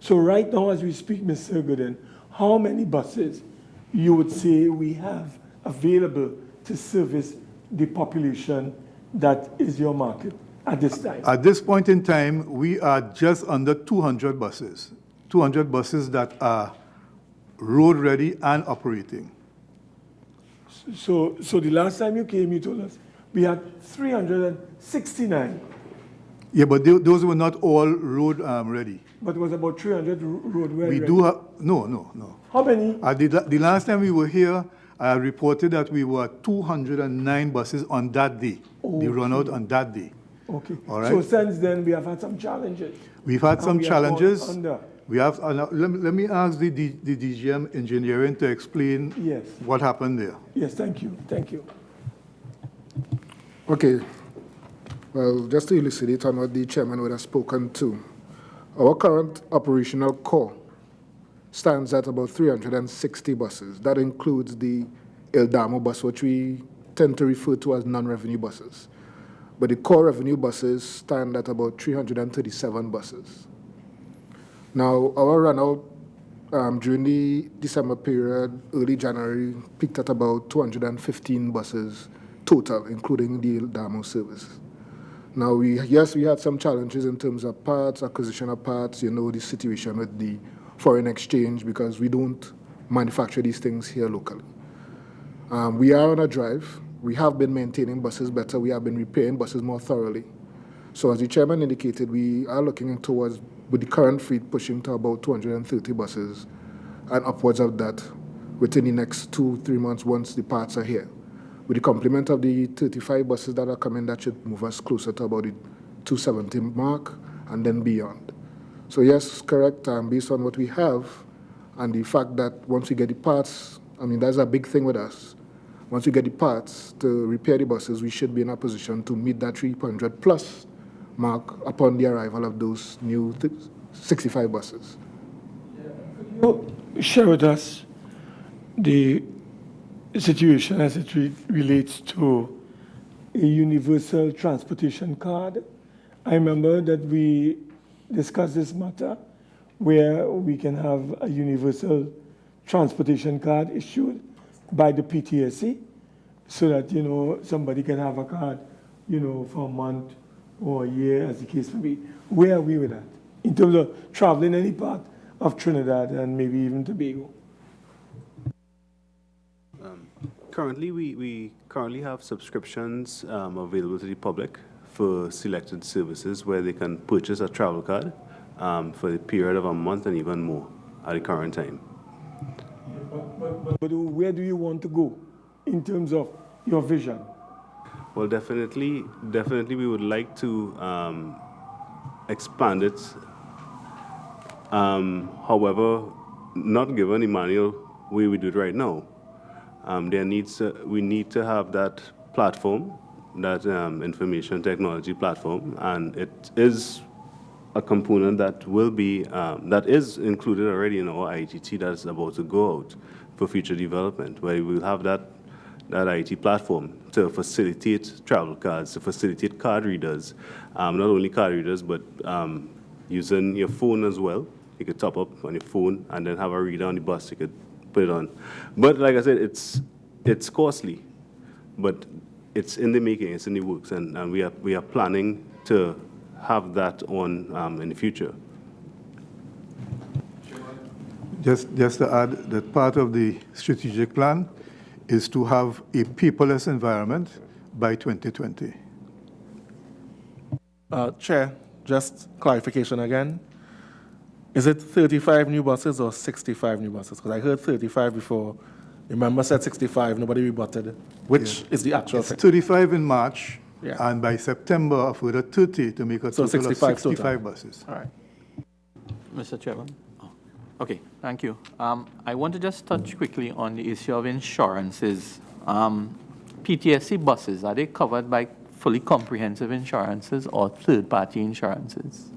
Speaker 9: So right now, as we speak, Mr. Gooden, how many buses you would say we have available to service the population that is your market at this time?
Speaker 4: At this point in time, we are just under 200 buses. 200 buses that are road ready and operating.
Speaker 9: So the last time you came, you told us we had 369.
Speaker 4: Yeah, but those were not all road ready.
Speaker 9: But it was about 300 road ready.
Speaker 4: We do have, no.
Speaker 9: How many?
Speaker 4: The last time we were here, I reported that we were 209 buses on that day.
Speaker 9: Okay.
Speaker 4: The run out on that day.
Speaker 9: Okay.
Speaker 4: All right.
Speaker 9: So since then, we have had some challenges.
Speaker 4: We've had some challenges.
Speaker 9: Under.
Speaker 4: We have. Let me ask the DGM engineering to explain what happened there.
Speaker 9: Yes, thank you.
Speaker 6: Okay. Well, just to elucidate on what the chairman would have spoken to, our current operational core stands at about 360 buses. That includes the El Damo bus, which we tend to refer to as non-revenue buses. But the core revenue buses stand at about 337 buses. Now, our run-out during the December period, early January, peaked at about 215 buses total, including the El Damo service. Now, we had some challenges in terms of parts, acquisition of parts, the situation with the foreign exchange, because we don't manufacture these things here locally. We are on a drive. We have been maintaining buses better. We have been repairing buses more thoroughly. So as the chairman indicated, we are looking towards, with the current fleet, pushing to about 230 buses and upwards of that within the next 2-3 months once the parts are here. With the complement of the 35 buses that are coming, that should move us closer to about the 270 mark and then beyond. So yes, correct, based on what we have and the fact that once we get the parts, that's a big thing with us. Once we get the parts to repair the buses, we should be in a position to meet that 300 plus mark upon the arrival of those new 65 buses.
Speaker 9: Could you share with us the situation as it relates to a universal transportation card? I remember that we discussed this matter where we can have a universal transportation card issued by the PTSC so that, somebody can have a card, for a month or a year, as the case may be. Where are we with that in terms of traveling any part of Trinidad and maybe even Tobago?
Speaker 3: Currently, we currently have subscriptions available to the public for selected services where they can purchase a travel card for the period of a month and even more at the current time.
Speaker 9: But where do you want to go in terms of your vision?
Speaker 3: Well, definitely we would like to expand it. However, not given the manual way we do it right now. We need to have that platform, that information technology platform, and it is a component that will be that is included already in our IGT that's about to go out for future development, where we will have that that IT platform to facilitate travel cards, to facilitate card readers, not only card readers, but using your phone as well. You could top up on your phone and then have a reader on the bus. You could put it on. But like I said, it's costly, but it's in the making, it's in the works, and we are planning to have that on in the future.
Speaker 4: Just to add that part of the strategic plan is to have a paperless environment by 2020.
Speaker 11: Chair, just clarification again. Is it 35 new buses or 65 new buses? Because I heard 35 before. The member said 65, nobody rebutted. Which is the actual
Speaker 4: It's
Speaker 11: thing?
Speaker 4: 35 in March,
Speaker 11: Yeah.
Speaker 4: and by September, a further 30 to make a
Speaker 11: So
Speaker 4: total
Speaker 11: 65
Speaker 4: of 65
Speaker 11: total.
Speaker 4: buses.
Speaker 11: All right.
Speaker 14: Mr. Chairman? Oh, okay, thank you. I want to just touch quickly on the issue of insurances. PTSC buses, are they covered by fully comprehensive insurances or third-party insurances?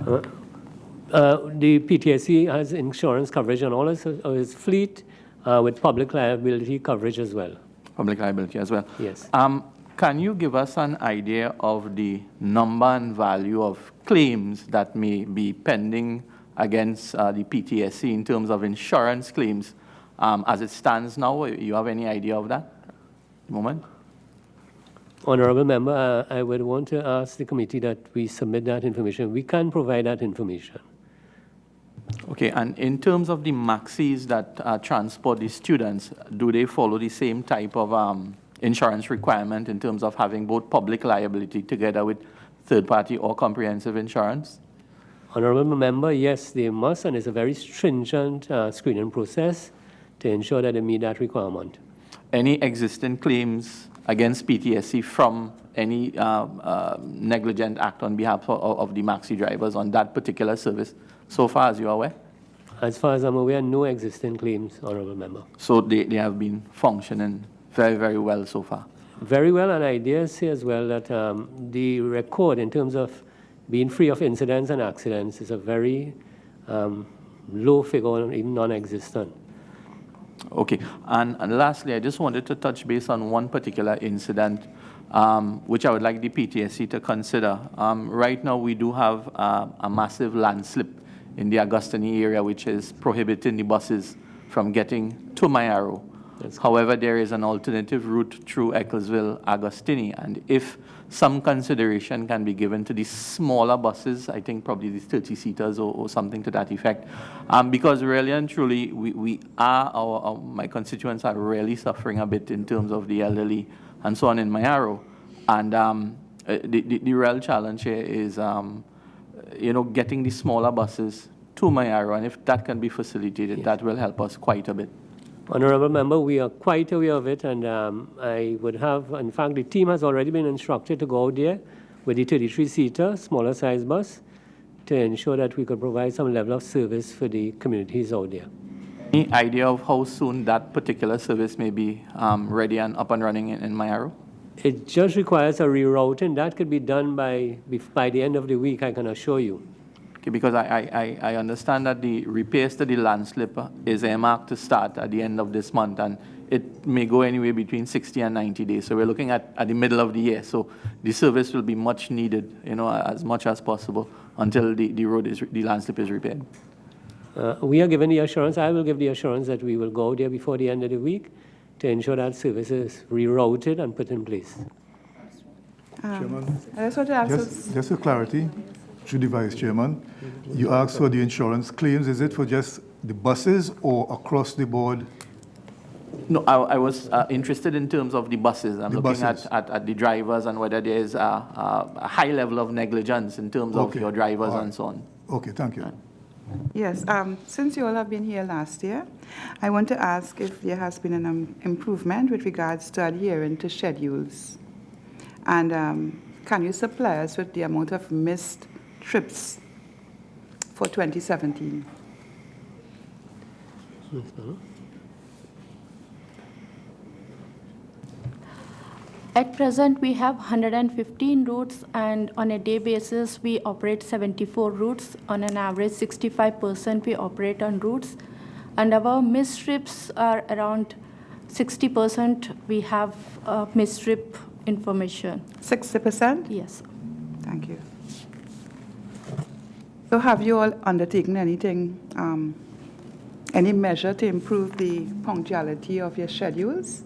Speaker 5: The PTSC has insurance coverage on all of its fleet with public liability coverage as well.
Speaker 14: Public liability as well?
Speaker 5: Yes.
Speaker 14: Can you give us an idea of the number and value of claims that may be pending against the PTSC in terms of insurance claims as it stands now? You have any idea of that at the moment?
Speaker 5: Honorable Member, I would want to ask the committee that we submit that information. We can provide that information.
Speaker 14: Okay, and in terms of the maxis that transport the students, do they follow the same type of insurance requirement in terms of having both public liability together with third-party or comprehensive insurance?
Speaker 5: Honorable Member, yes, they must, and it's a very stringent screening process to ensure that they meet that requirement.
Speaker 14: Any existing claims against PTSC from any negligent act on behalf of the maxi drivers on that particular service so far, as you are aware?
Speaker 5: As far as I'm aware, no existing claims, Honorable Member.
Speaker 14: So they have been functioning very, very well so far?
Speaker 5: Very well, and I dare say as well that the record in terms of being free of incidents and accidents is a very low figure, even non-existent.
Speaker 14: Okay, and lastly, I just wanted to touch base on one particular incident which I would like the PTSC to consider. Right now, we do have a massive landslip in the Augustine area, which is prohibiting the buses from getting to Mayaro. However, there is an alternative route through Ecclesville, Augustine, and if some consideration can be given to the smaller buses, I think probably these 30-seaters or something to that effect, because really and truly, we are, my constituents are really suffering a bit in terms of the elderly and so on in Mayaro. And the real challenge here is, getting the smaller buses to Mayaro, and if that can be facilitated, yes, that will help us quite a bit.
Speaker 5: Honorable Member, we are quite aware of it, and I would have, in fact, the team has already been instructed to go out there with the 33-seater, smaller size bus, to ensure that we could provide some level of service for the communities out there.
Speaker 14: Any idea of how soon that particular service may be ready and up and running in Mayaro?
Speaker 5: It just requires a rerouting. That could be done by the end of the week, I can assure you.
Speaker 14: Okay, because I understand that the repairs to the landslip is earmarked to start at the end of this month, and it may go anywhere between 60 and 90 days. So we're looking at the middle of the year. So the service will be much needed, as much as possible until the landslip is repaired.
Speaker 5: We are given the assurance, I will give the assurance that we will go there before the end of the week to ensure that service is rerouted and put in place.
Speaker 4: Chairman,
Speaker 12: I just want to ask
Speaker 4: just for clarity, through the Vice Chairman, you asked for the insurance claims. Is it for just the buses or across the board?
Speaker 14: No, I was interested in terms of the buses. I'm looking at the drivers and whether there is a high level of negligence in terms of your drivers and so on.
Speaker 4: Okay, thank you.
Speaker 12: Yes, since you all have been here last year, I want to ask if there has been an improvement with regards to adhering to schedules. And can you supply us with the amount of missed trips for 2017?
Speaker 7: At present, we have 115 routes, and on a day basis, we operate 74 routes. On an average, 65% we operate on routes. And our missed trips are around 60%. We have missed trip information.
Speaker 12: 60%?
Speaker 7: Yes.
Speaker 12: Thank you. So have you all undertaken anything, any measure to improve the punctuality of your schedules?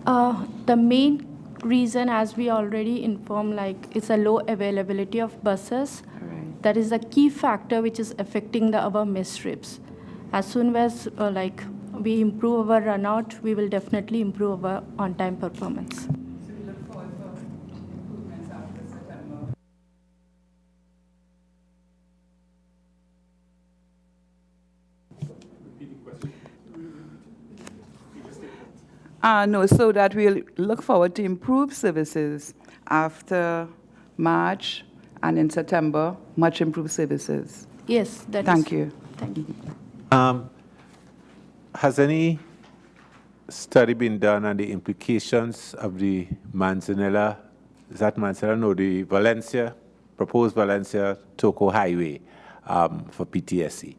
Speaker 7: The main reason, as we already informed, like it's a low availability of buses.
Speaker 12: Right.
Speaker 7: That is a key factor which is affecting our missed trips. As soon as we improve our runout, we will definitely improve our on-time performance.
Speaker 12: So we look forward for improvements after September. No, so that we'll look forward to improve services after March and in September, much improved services.
Speaker 7: Yes, that
Speaker 12: Thank
Speaker 7: is.
Speaker 12: you.
Speaker 7: Thank you.
Speaker 1: Has any study been done on the implications of the Manzanilla, is that Manzanilla? No, the Valencia, proposed Valencia-Toco Highway for PTSC?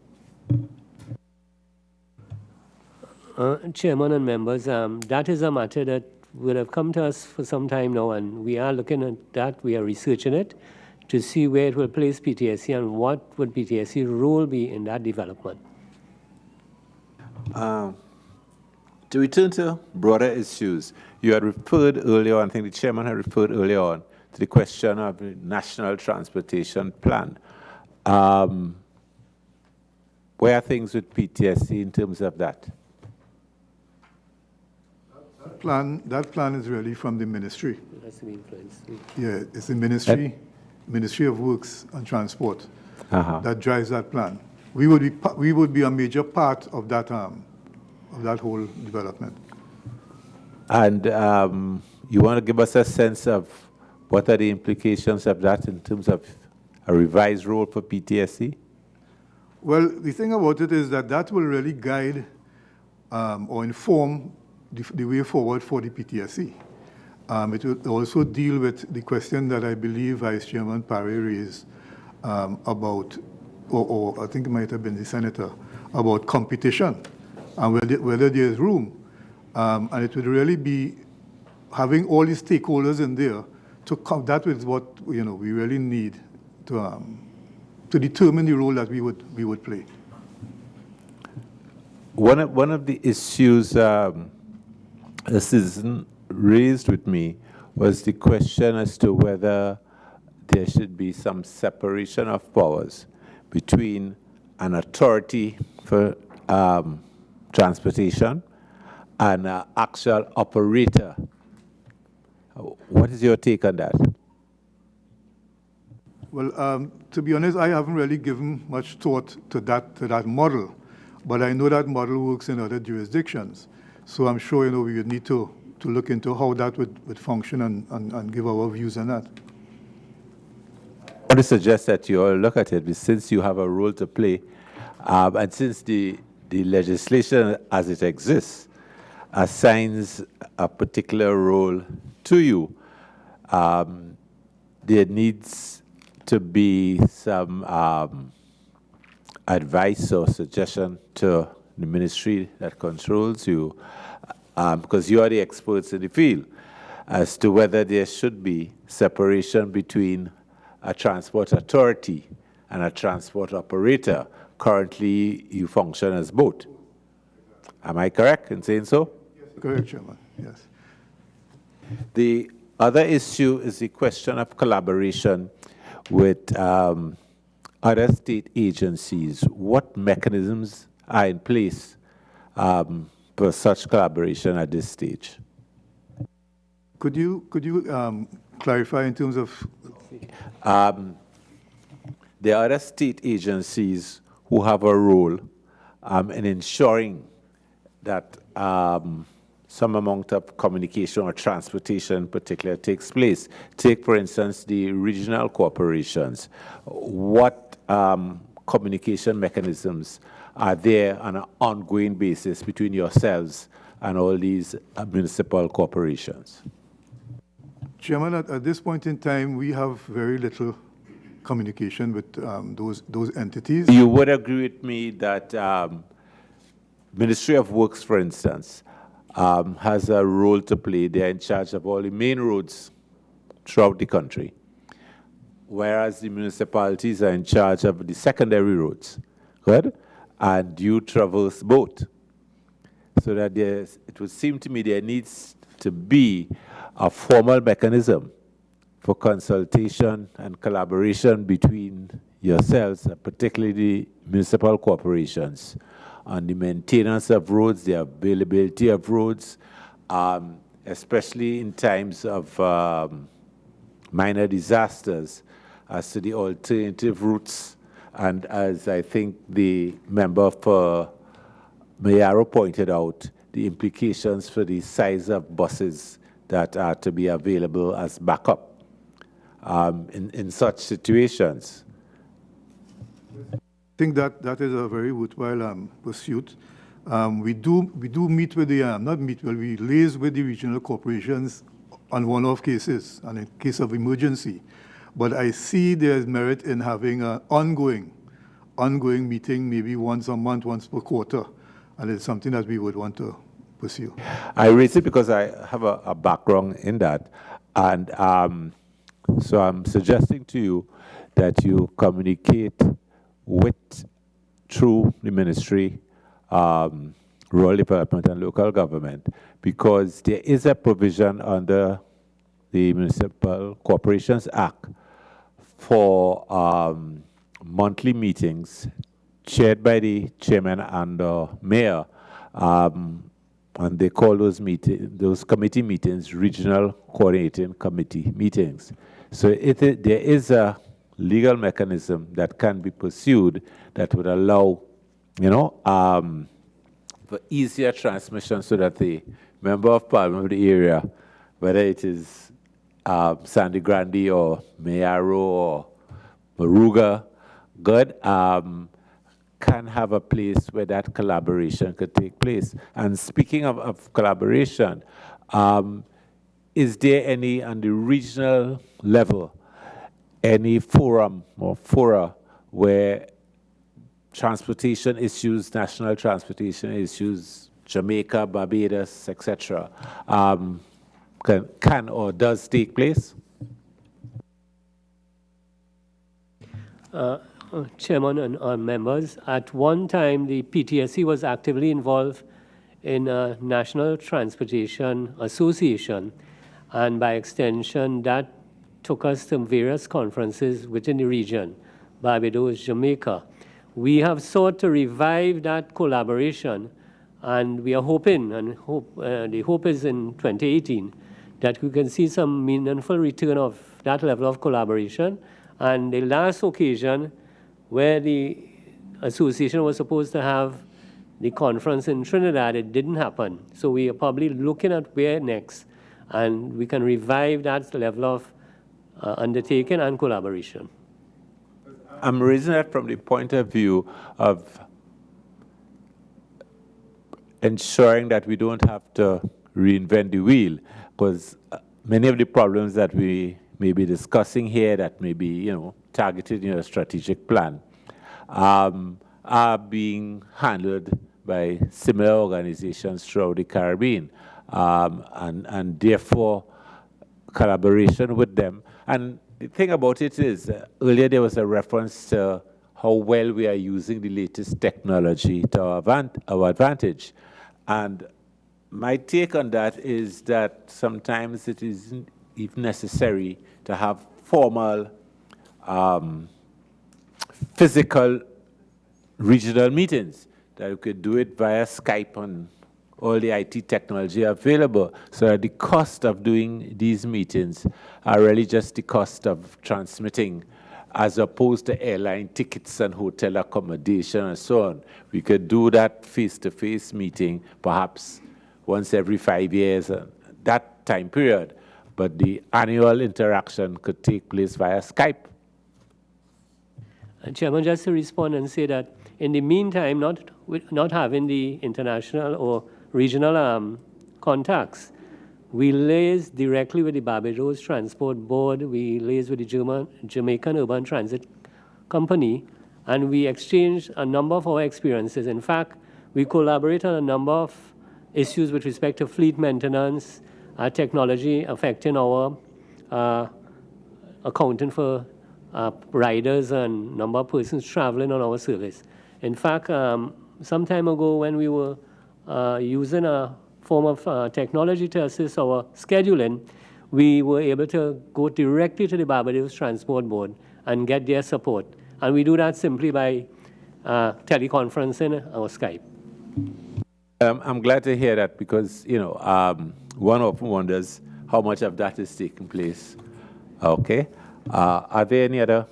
Speaker 5: Chairman and members, that is a matter that would have come to us for some time now, and we are looking at that. We are researching it to see where it will place PTSC and what would PTSC's role be in that development.
Speaker 1: To return to broader issues, you had referred earlier on, I think the chairman had referred earlier on, to the question of the National Transportation Plan. Where are things with PTSC in terms of that?
Speaker 4: That plan is really from the ministry.
Speaker 5: That's the influence.
Speaker 4: Yeah, it's the Ministry of Works and Transport that drives that plan. We would be a major part of that whole development.
Speaker 1: And you want to give us a sense of what are the implications of that in terms of a revised role for PTSC?
Speaker 4: Well, the thing about it is that will really guide or inform the way forward for the PTSC. It will also deal with the question that I believe Vice Chairman Parry raised about, or I think it might have been the Senator, about competition and whether there is room. And it would really be having all the stakeholders in there to come. That is what we really need to determine the role that we would play.
Speaker 1: One of the issues a citizen raised with me was the question as to whether there should be some separation of powers between an authority for transportation and an actual operator. What is your take on that?
Speaker 4: Well, to be honest, I haven't really given much thought to that model, but I know that model works in other jurisdictions. So I'm sure we would need to look into how that would function and give our views on that.
Speaker 1: I want to suggest that you all look at it, since you have a role to play, and since the legislation as it exists assigns a particular role to you, there needs to be some advice or suggestion to the ministry that controls you, because you are the experts in the field, as to whether there should be separation between a transport authority and a transport operator. Currently, you function as both. Am I correct in saying so?
Speaker 4: Yes, correct, Chairman, yes.
Speaker 1: The other issue is the question of collaboration with other state agencies. What mechanisms are in place for such collaboration at this stage?
Speaker 4: Could you clarify in terms of?
Speaker 1: There are other state agencies who have a role in ensuring that some amount of communication or transportation in particular takes place. Take, for instance, the regional corporations. What communication mechanisms are there on an ongoing basis between yourselves and all these municipal corporations?
Speaker 4: Chairman, at this point in time, we have very little communication with those entities.
Speaker 1: You would agree with me that Ministry of Works, for instance, has a role to play. They're in charge of all the main roads throughout the country, whereas the municipalities are in charge of the secondary roads, good? And you traverse both. So that it would seem to me there needs to be a formal mechanism for consultation and collaboration between yourselves, particularly the municipal corporations, on the maintenance of roads, the availability of roads, especially in times of minor disasters, as to the alternative routes. And as I think the member for Mayaro pointed out, the implications for the size of buses that are to be available as backup in such situations.
Speaker 4: I think that is a very worthwhile pursuit. We do meet with the, we liaise with the regional corporations on one-off cases and in case of emergency. But I see there's merit in having an ongoing meeting, maybe once a month, once per quarter. And it's something that we would want to pursue.
Speaker 1: I raise it because I have a background in that. And so I'm suggesting to you that you communicate through the ministry, rural development and local government, because there is a provision under the Municipal Corporations Act for monthly meetings chaired by the chairman and the mayor, and they call those committee meetings regional coordinating committee meetings. So there is a legal mechanism that can be pursued that would allow, for easier transmission, so that the member of parliament of the area, whether it is Sandy Grande or Mayaro or Maruga, can have a place where that collaboration could take place. And speaking of collaboration, is there any, on the regional level, any forum or fora where transportation issues, national transportation issues, Jamaica, Barbados, etc., can or does take place?
Speaker 5: Chairman and members, at one time the PTSC was actively involved in a National Transportation Association, and by extension that took us to various conferences within the region, Barbados, Jamaica. We have sought to revive that collaboration, and we are hoping, and the hope is in 2018, that we can see some meaningful return of that level of collaboration. And the last occasion where the association was supposed to have the conference in Trinidad, it didn't happen. So we are probably looking at where next, and we can revive that level of undertaking and collaboration.
Speaker 1: I'm raising that from the point of view of ensuring that we don't have to reinvent the wheel, because many of the problems that we may be discussing here that may be, targeted in a strategic plan, are being handled by similar organizations throughout the Caribbean, and therefore collaboration with them. And the thing about it is, earlier there was a reference to how well we are using the latest technology to our advantage. And my take on that is that sometimes it isn't even necessary to have formal physical regional meetings, that you could do it via Skype and all the IT technology available, so that the cost of doing these meetings are really just the cost of transmitting, as opposed to airline tickets and hotel accommodation and so on. We could do that face-to-face meeting perhaps once every 5 years, that time period, but the annual interaction could take place via Skype.
Speaker 5: Chairman, just to respond and say that in the meantime, not having the international or regional contacts, We liaise directly with the Barbados Transport Board. We liaise with the Jamaican Urban Transit Company, and we exchange a number of our experiences. In fact, we collaborate on a number of issues with respect to fleet maintenance, technology affecting our accounting for riders and number of persons traveling on our service. In fact, some time ago when we were using a form of technology to assist our scheduling, we were able to go directly to the Barbados Transport Board and get their support. And we do that simply by teleconferencing or Skype.
Speaker 1: I'm glad to hear that because, you know, one often wonders how much of that is taking place. Okay. Are there any other?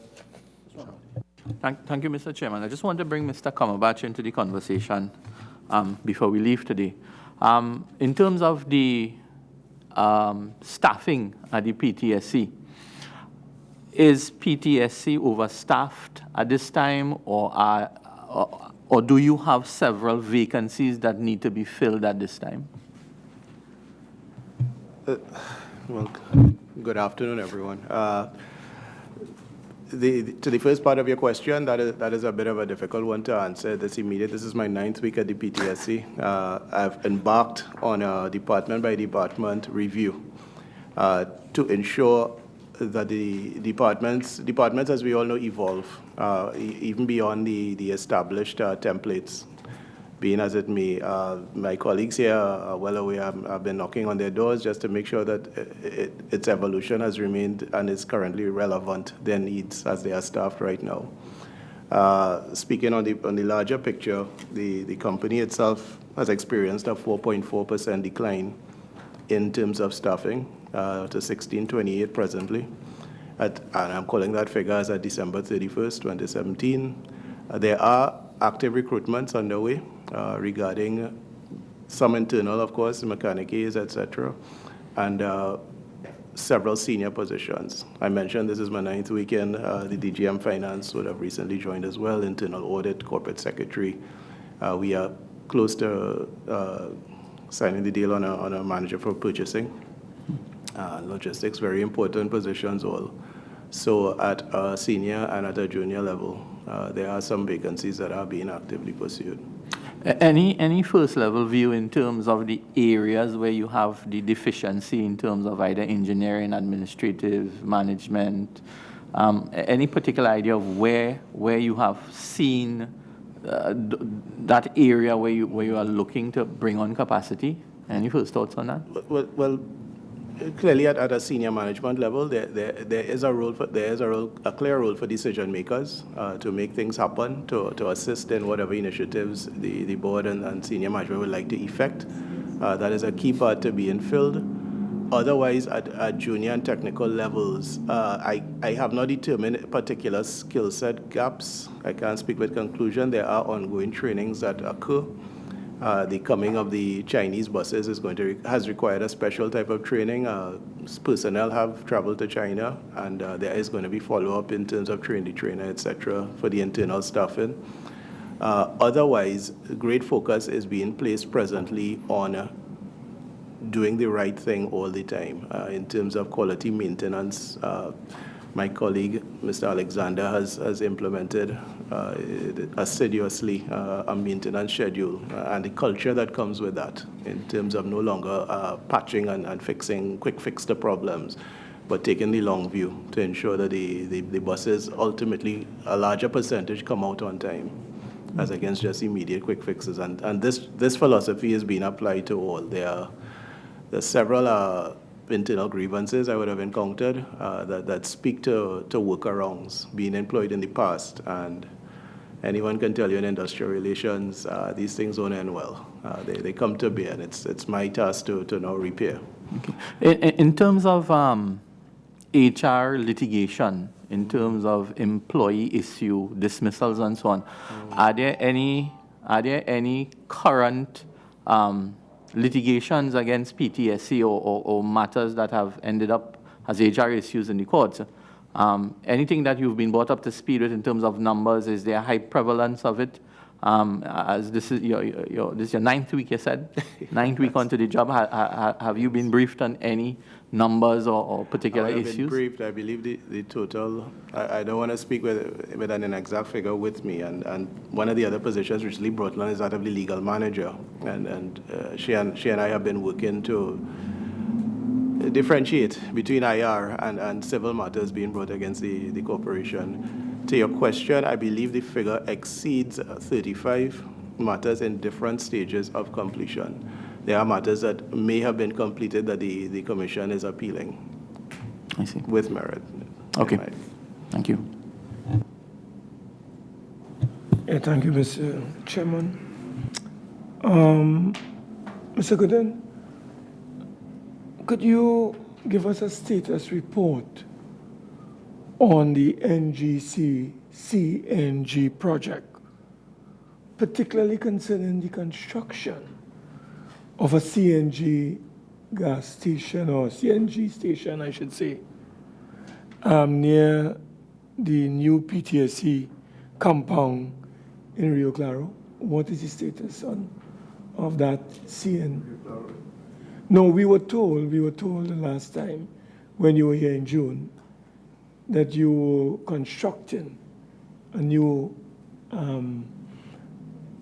Speaker 14: Thank you, Mr. Chairman. I just want to bring Mr. Kamabach into the conversation before we leave today. In terms of the staffing at the PTSC, is PTSC overstaffed at this time, or do you have several vacancies that need to be filled at this time?
Speaker 8: Well, good afternoon, everyone. To the first part of your question, that is a bit of a difficult one to answer this immediate. This is my 9th week at the PTSC. I've embarked on a department-by-department review to ensure that the departments, as we all know, evolve, even beyond the established templates. Being as it may, my colleagues here are well aware. I've been knocking on their doors just to make sure that its evolution has remained and is currently relevant, their needs as they are staffed right now. Speaking on the larger picture, the company itself has experienced a 4.4% decline in terms of staffing to 1628 presently. And I'm calling that figure as at December 31st, 2017. There are active recruitments underway regarding some internal, of course, mechanics, etc., and several senior positions. I mentioned this is my 9th weekend. The DGM Finance would have recently joined as well, internal audit, corporate secretary. We are close to signing the deal on a manager for purchasing. Logistics, very important positions all. So at a senior and at a junior level, there are some vacancies that are being actively pursued.
Speaker 14: Any first level view in terms of the areas where you have the deficiency in terms of either engineering, administrative, management, any particular idea of where you have seen that area where you are looking to bring on capacity? Any first thoughts on that?
Speaker 8: Well, clearly at a senior management level, there is a clear role for decision makers to make things happen, to assist in whatever initiatives the board and senior management would like to effect. That is a key part to being filled. Otherwise, at junior and technical levels, I have not determined particular skill set gaps. I can't speak with conclusion. There are ongoing trainings that occur. The coming of the Chinese buses has required a special type of training. Personnel have traveled to China, and there is going to be follow-up in terms of train the trainer, etc., for the internal staffing. Otherwise, great focus is being placed presently on doing the right thing all the time in terms of quality maintenance. My colleague, Mr. Alexander, has implemented assiduously a maintenance schedule and the culture that comes with that in terms of no longer patching and fixing, quick fix the problems, but taking the long view to ensure that the buses ultimately, a larger percentage come out on time as against just immediate quick fixes. And this philosophy is being applied to all. There are several internal grievances I would have encountered that speak to workarounds being employed in the past. And anyone can tell you in industrial relations, these things don't end well. They come to bear, and it's my task to now repair.
Speaker 14: Okay. In terms of HR litigation, in terms of employee issue, dismissals and so on, are there any current litigations against PTSC or matters that have ended up as HR issues in the courts? Anything that you've been brought up to speed with in terms of numbers? Is there a high prevalence of it As this is this is your 9th week, you said? 9th week onto the job. Have you been briefed on any numbers or particular
Speaker 8: I have
Speaker 14: issues?
Speaker 8: been briefed. I believe the total, I don't want to speak with an exact figure with me, and one of the other positions recently brought on is that of the legal manager, and she and I have been working to differentiate between IR and civil matters being brought against the corporation. To your question, I believe the figure exceeds 35 matters in different stages of completion. There are matters that may have been completed that the commission is appealing.
Speaker 14: I see.
Speaker 8: With merit.
Speaker 14: Okay. Thank you.
Speaker 9: Yeah, thank you, Mr. Chairman. Mr. Gooden, could you give us a status report on the NGC CNG project, particularly concerning the construction of a CNG gas station, or CNG station, I should say, near the new PTSC compound in Rio Claro? What is the status of that CNG? No, we were told the last time when you were here in June that you were constructing a new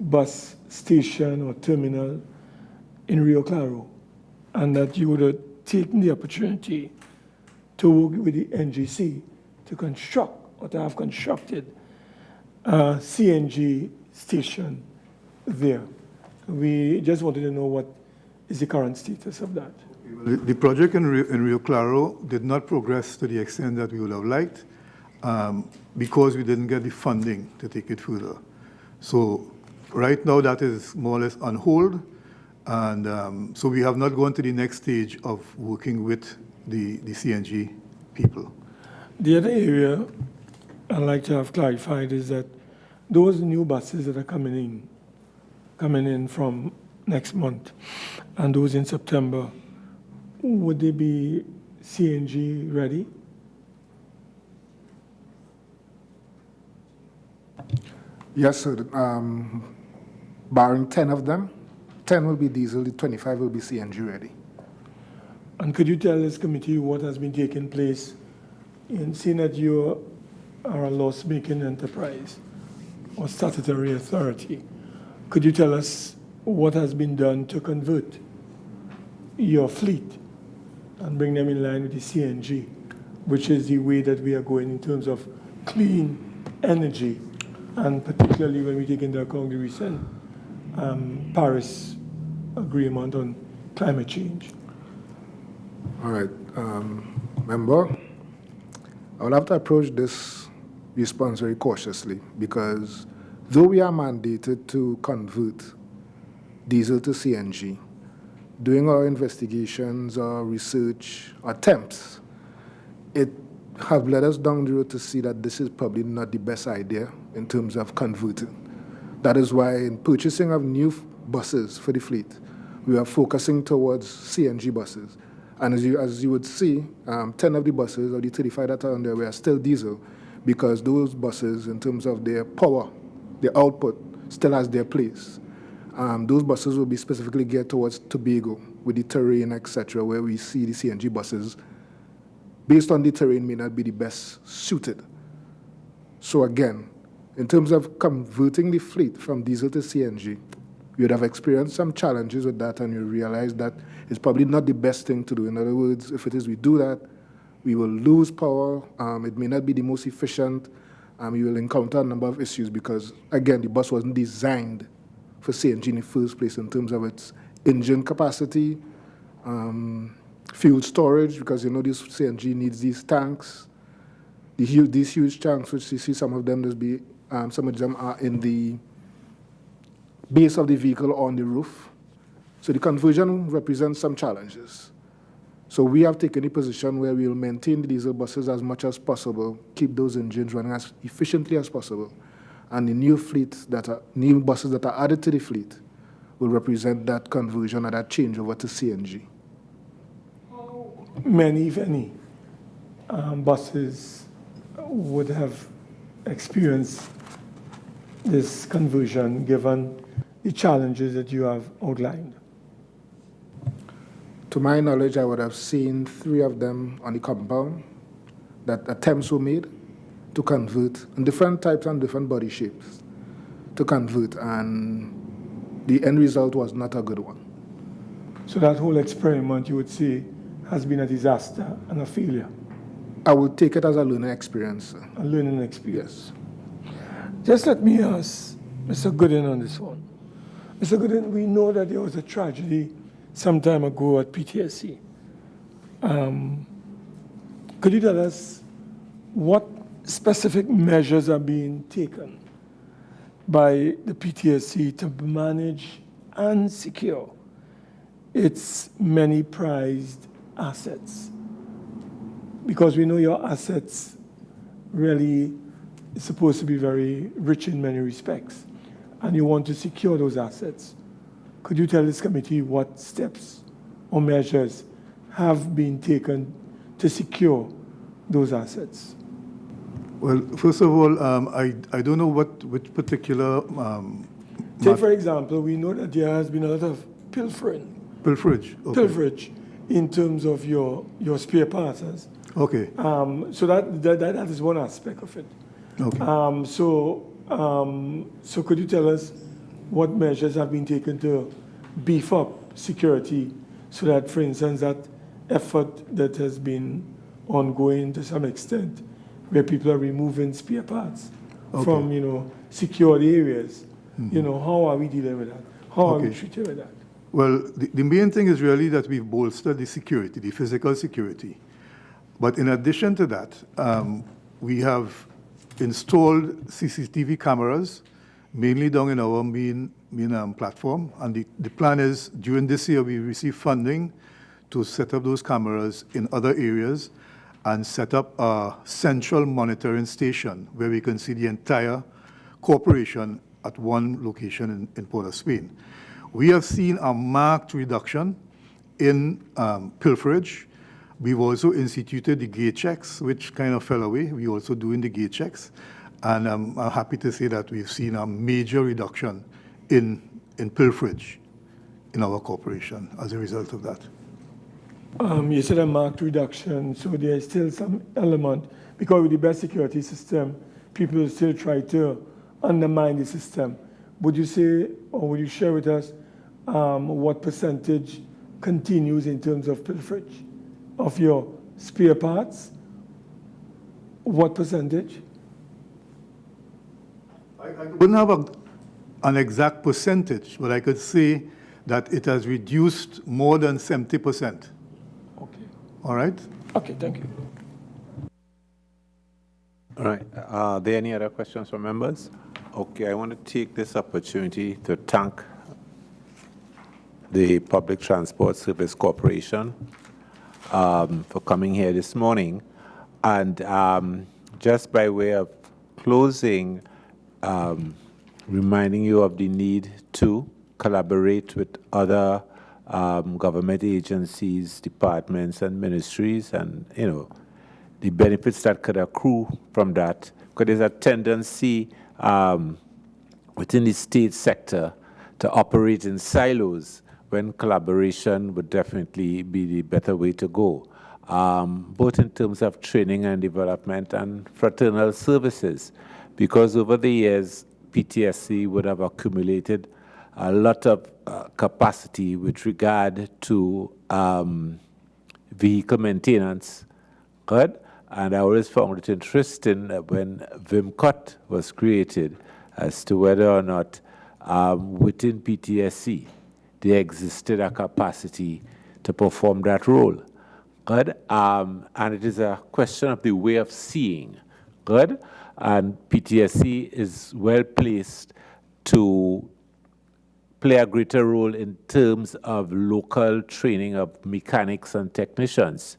Speaker 9: bus station or terminal in Rio Claro, and that you would have taken the opportunity to work with the NGC to construct or to have constructed a CNG station there. We just wanted to know what is the current status of that.
Speaker 4: The project in Rio Claro did not progress to the extent that we would have liked because we didn't get the funding to take it further. So right now that is more or less on hold, and so we have not gone to the next stage of working with the CNG people.
Speaker 9: The other area I'd like to have clarified is that those new buses that are coming in from next month, and those in September, would they be CNG ready?
Speaker 6: Yes, sir. Barring 10 of them, 10 will be diesel, the 25 will be CNG ready.
Speaker 9: And could you tell this committee what has been taking place in seeing that you are a loss-making enterprise or statutory authority? Could you tell us what has been done to convert your fleet and bring them in line with the CNG, which is the way that we are going in terms of clean energy, and particularly when we take into account the recent Paris Agreement on climate change?
Speaker 6: All right, member, I will have to approach this response very cautiously, because though we are mandated to convert diesel to CNG, doing our investigations, our research, attempts, it have led us down the road to see that this is probably not the best idea in terms of converting. That is why in purchasing of new buses for the fleet, we are focusing towards CNG buses. And as you would see, 10 of the buses, or the 35 that are on there, were still diesel, because those buses, in terms of their power, their output, still has their place. Those buses will be specifically geared towards Tobago, with the terrain, etc., where we see the CNG buses, based on the terrain, may not be the best suited. So again, in terms of converting the fleet from diesel to CNG, you would have experienced some challenges with that, and you realize that it's probably not the best thing to do. In other words, if it is we do that, we will lose power, it may not be the most efficient, you will encounter a number of issues because, again, the bus wasn't designed for CNG in the first place in terms of its engine capacity, fuel storage, because you know this CNG needs these tanks, these huge tanks, which you see some of them some of them are in the base of the vehicle or on the roof. So the conversion represents some challenges. So we have taken a position where we will maintain the diesel buses as much as possible, keep those engines running as efficiently as possible, and the new buses that are added to the fleet will represent that conversion or that change over to CNG.
Speaker 9: Many, if any, buses would have experienced this conversion given the challenges that you have outlined?
Speaker 6: To my knowledge, I would have seen 3 of them on the compound that attempts were made to convert in different types and different body shapes to convert, and the end result was not a good one.
Speaker 9: So that whole experiment, you would say, has been a disaster and a failure?
Speaker 6: I would take it as a learning experience.
Speaker 9: A learning experience.
Speaker 6: Yes.
Speaker 9: Just let me ask Mr. Gooden on this one. Mr. Gooden, we know that there was a tragedy some time ago at PTSC. Could you tell us what specific measures are being taken by the PTSC to manage and secure its many prized assets? Because we know your assets really is supposed to be very rich in many respects, and you want to secure those assets. Could you tell this committee what steps or measures have been taken to secure those assets?
Speaker 4: Well, first of all, I don't know which particular...
Speaker 9: Take, for example, we know that there has been a lot of pilfering.
Speaker 4: Pilferage, okay.
Speaker 9: Pilferage in terms of your spare parts.
Speaker 4: Okay.
Speaker 9: So that is one aspect of it.
Speaker 4: Okay.
Speaker 9: So could you tell us what measures have been taken to beef up security so that, for instance, that effort that has been ongoing to some extent, where people are removing spare parts from, secured areas, how are we dealing with that? How are we treating with that?
Speaker 4: Well, the main thing is really that we've bolstered the security, the physical security. But in addition to that, we have installed CCTV cameras, mainly down in our main platform. And the plan is, during this year, we receive funding to set up those cameras in other areas and set up a central monitoring station where we can see the entire corporation at one location in Port of Spain. We have seen a marked reduction in pilferage. We've also instituted the gate checks, which kind of fell away. We're also doing the gate checks. And I'm happy to say that we've seen a major reduction in pilferage in our corporation as a result of that.
Speaker 9: You said a marked reduction, so there is still some element, because with the best security system, people still try to undermine the system. Would you say, or would you share with us what percentage continues in terms of pilferage of your spare parts? What percentage?
Speaker 4: I wouldn't have an exact percentage, but I could say that it has reduced more than 70%.
Speaker 9: Okay.
Speaker 4: All right?
Speaker 9: Okay, thank you.
Speaker 1: All right. Are there any other questions from members? Okay, I want to take this opportunity to thank the Public Transport Service Corporation for coming here this morning. And just by way of closing, reminding you of the need to collaborate with other government agencies, departments, and ministries, and the benefits that could accrue from that. Because there's a tendency within the state sector to operate in silos, when collaboration would definitely be the better way to go, both in terms of training and development and fraternal services. Because over the years, PTSC would have accumulated a lot of capacity with regard to vehicle maintenance. Good? And I always found it interesting when VIMCOT was created as to whether or not within PTSC there existed a capacity to perform that role. Good? And it is a question of the way of seeing. Good? And PTSC is well placed to play a greater role in terms of local training of mechanics and technicians,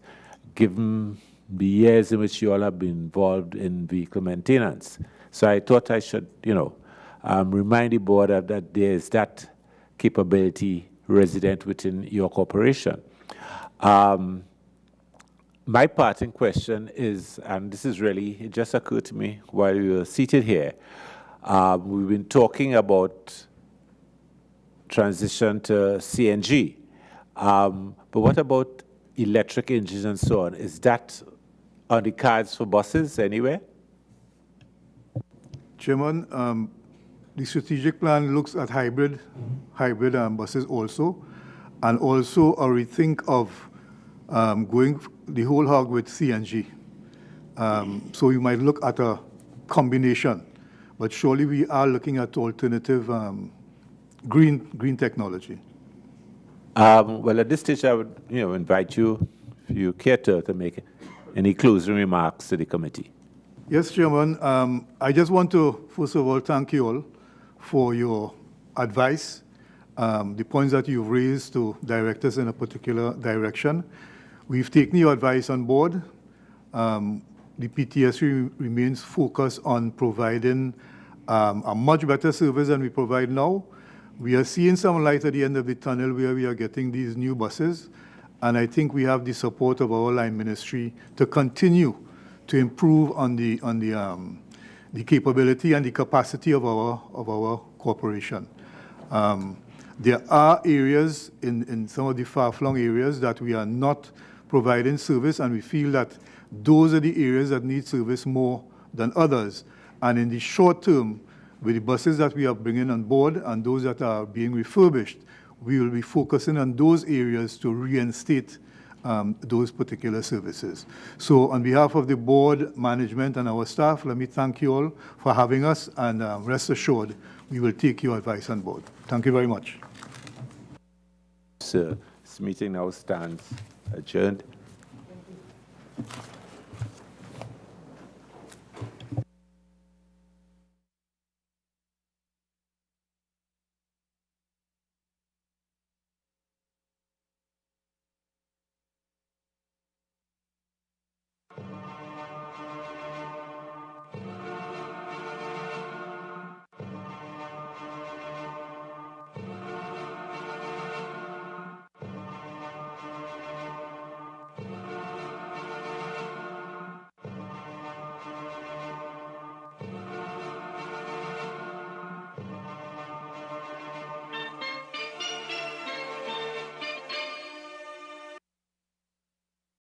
Speaker 1: given the years in which you all have been involved in vehicle maintenance. So I thought I should, remind the board of that there is that capability resident within your corporation. My parting question is, and this is really, it just occurred to me while we were seated here, We've been talking about transition to CNG. But what about electric engines and so on? Is that on the cards for buses anywhere?
Speaker 4: Chairman, the strategic plan looks at hybrid buses also, and also a rethink of going the whole hog with CNG. So we might look at a combination, but surely we are looking at alternative green technology.
Speaker 1: Well, at this stage, I would invite you, if you care to make any closing remarks to the committee.
Speaker 4: Yes, Chairman. I just want to, first of all, thank you all for your advice, the points that you've raised to direct us in a particular direction. We've taken your advice on board. The PTSC remains focused on providing a much better service than we provide now. We are seeing some light at the end of the tunnel where we are getting these new buses, and I think we have the support of our line ministry to continue to improve on the capability and the capacity of our corporation. There are areas in some of the far-flung areas that we are not providing service, and we feel that those are the areas that need service more than others. And in the short term, with the buses that we are bringing on board and those that are being refurbished, we will be focusing on those areas to reinstate those particular services. So on behalf of the board, management, and our staff, let me thank you all for having us, and rest assured, we will take your advice on board. Thank you very much.
Speaker 1: Sir, this meeting now stands adjourned.